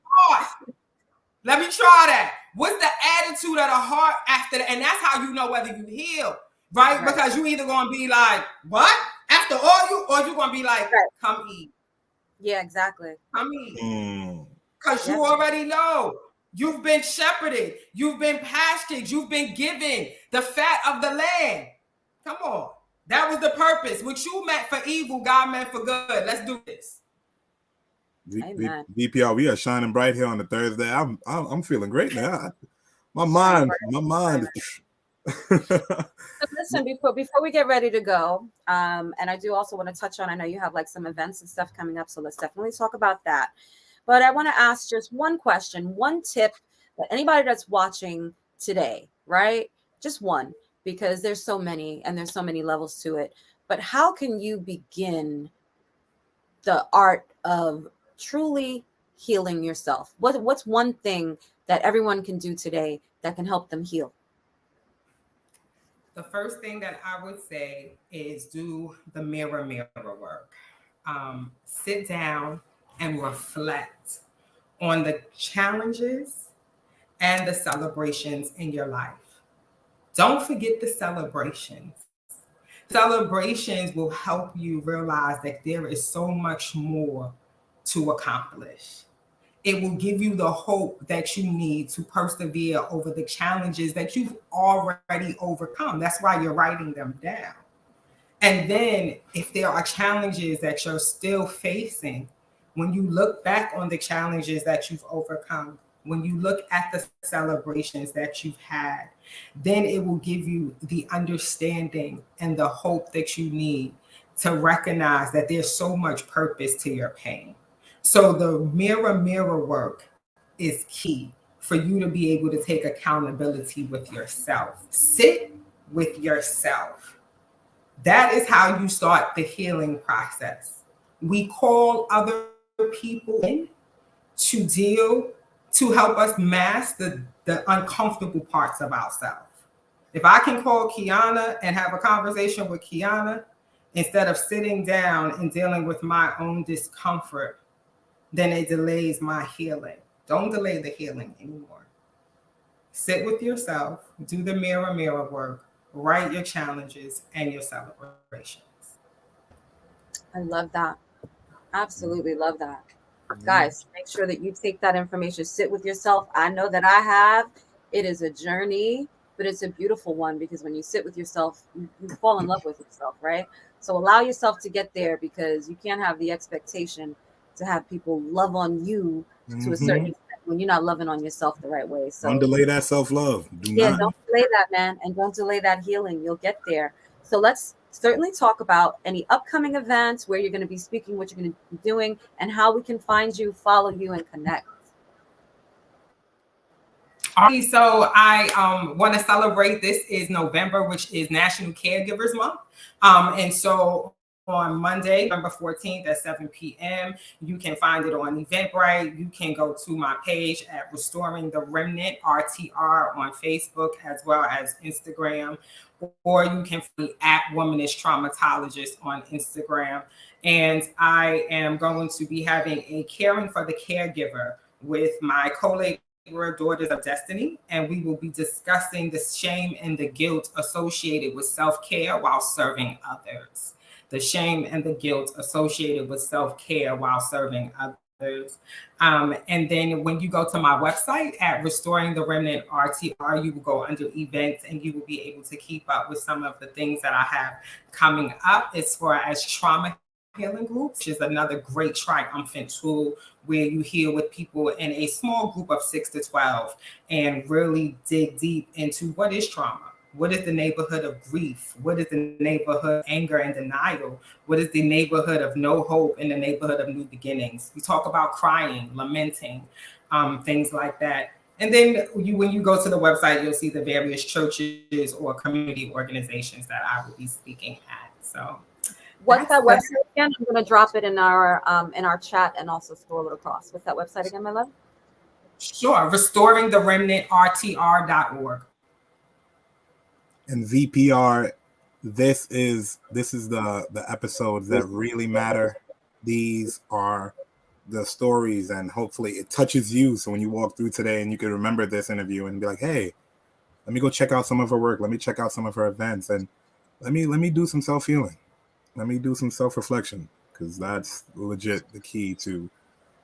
Let me try that. What's the attitude of the heart after that? And that's how you know whether you heal, right? Because you either going to be like, what? After all you, or you're going to be like, come eat. Yeah, exactly. Come eat. Because you already know. You've been shepherded. You've been pastured. You've been given the fat of the land. Come on. That was the purpose. What you meant for evil, God meant for good. Let's do this. VPR, we are shining bright here on the Thursday. I'm feeling great now. My mind. Listen, before we get ready to go, and I do also want to touch on, I know you have like some events and stuff coming up, so let's definitely talk about that. But I want to ask just one question, one tip that anybody that's watching today, right? Just one, because there's so many and there's so many levels to it. But how can you begin the art of truly healing yourself? What's one thing that everyone can do today that can help them heal? The first thing that I would say is do the mirror work. Sit down and reflect on the challenges and the celebrations in your life. Don't forget the celebrations. Celebrations will help you realize that there is so much more to accomplish. It will give you the hope that you need to persevere over the challenges that you've already overcome. That's why you're writing them down. And then if there are challenges that you're still facing, when you look back on the challenges that you've overcome, when you look at the celebrations that you've had, then it will give you the understanding and the hope that you need to recognize that there's so much purpose to your pain. So the mirror work is key for you to be able to take accountability with yourself. Sit with yourself. That is how you start the healing process. We call other people in to help us mask the uncomfortable parts of ourselves. If I can call Kiana and have a conversation with Kiana instead of sitting down and dealing with my own discomfort, then it delays my healing. Don't delay the healing anymore. Sit with yourself, do the mirror work, write your challenges and your celebrations. I love that. Absolutely love that. Guys, make sure that you take that information, sit with yourself. I know that I have. It is a journey, but it's a beautiful one because when you sit with yourself, you fall in love with yourself, right? So allow yourself to get there because you can't have the expectation to have people love on you to a certain extent when you're not loving on yourself the right way. So don't delay that self-love. Don't delay that, man. And don't delay that healing. You'll get there. So let's certainly talk about any upcoming events, where you're going to be speaking, what you're going to be doing, and how we can find you, follow you, and connect. So I want to celebrate. This is November, which is National Caregivers Month. And so on Monday, November 14th at 7 p.m. You can find it on Eventbrite. You can go to my page at Restoring the Remnant, RTR, on Facebook as well as Instagram. Or you can find me at Womanish Traumatologist on Instagram. And I am going to be having a Caring for the Caregiver with my colleague, Daughters of Destiny, and we will be discussing the shame and the guilt associated with self-care while serving others. The shame and the guilt associated with self-care while serving others. And then when you go to my website at Restoring the Remnant RTR, you will go under events and you will be able to keep up with some of the things that I have coming up as far as trauma healing groups, which is another great triumphant tool where you heal with people in a small group of 6 to 12 and really dig deep into what is trauma. What is the neighborhood of grief? What is the neighborhood of anger and denial? What is the neighborhood of no hope in the neighborhood of new beginnings? We talk about crying, lamenting, things like that. And then when you go to the website, you'll see the various churches or community organizations that I will be speaking at. So what's that website again? I'm going to drop it in our chat and also scroll it across. What's that website again, my love? Sure. RestoringTheRemnantRTR.org. And VPR, this is the episodes that really matter. These are the stories, and hopefully it touches you. So when you walk through today and you can remember this interview and be like, hey, let me go check out some of her work. Let me check out some of her events, and let me do some self-healing. Let me do some self-reflection, because that's legit the key to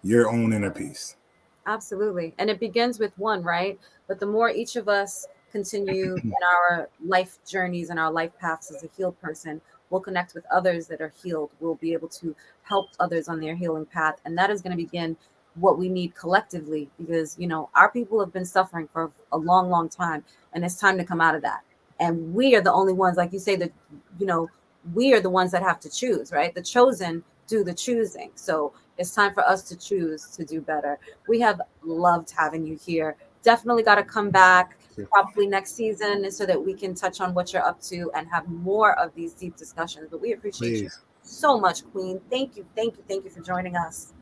your own inner peace. Absolutely. And it begins with one, right? But the more each of us continue in our life journeys and our life paths as a healed person, we'll connect with others that are healed. We'll be able to help others on their healing path. And that is going to begin what we need collectively, because, you know, our people have been suffering for a long, long time. And it's time to come out of that. And we are the only ones, like you say, that, you know, we are the ones that have to choose, right? The chosen do the choosing. So it's time for us to choose to do better. We have loved having you here. Definitely got to come back probably next season so that we can touch on what you're up to and have more of these deep discussions. But we appreciate you so much, Queen. Thank you. Thank you. Thank you for joining us.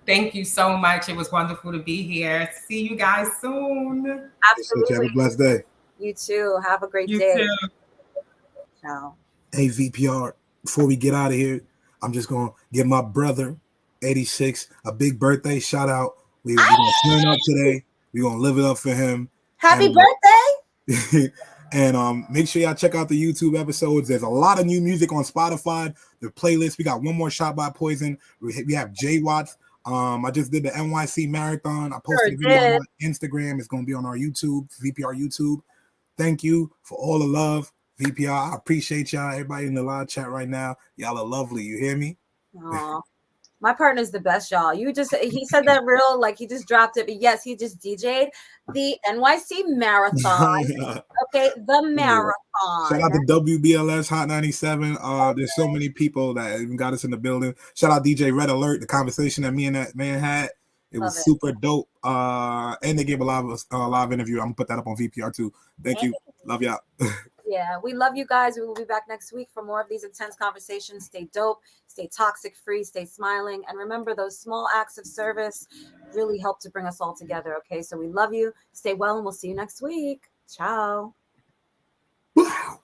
Thank you so much. It was wonderful to be here. See you guys soon. Absolutely. Have a blessed day. You too. Have a great You day. too. Ciao. Hey, VPR, before we get out of here, I'm just going to give my brother, 86, a big birthday shout out. We're going to turn up today. We're going to live it up for him. Happy birthday. And make sure y'all check out the YouTube episodes. There's a lot of new music on Spotify. The playlist. We got One More Shot by Poison. We have J Watts. I just did the NYC marathon. I posted a video on Instagram. It's going to be on our YouTube, VPR YouTube. Thank you for all the love, VPR. I appreciate y'all. Everybody in the live chat right now. Y'all are lovely. You hear me? Aww. My partner's the best, y'all. He said that real, like he just dropped it. But yes, he just DJ'd the NYC marathon. Okay, the marathon. Shout out to WBLS Hot 97. There's so many people that even got us in the building. Shout out DJ Red Alert, the conversation that me and that man had. It was super dope. And they gave a live interview. I'm gonna put that up on VPR too. Thank you. Love y'all. Yeah, we love you guys. We will be back next week for more of these intense conversations. Stay dope, stay toxic free, stay smiling. And remember, those small acts of service really help to bring us all together. Okay, so we love you. Stay well, and we'll see you next week. Ciao. Wow.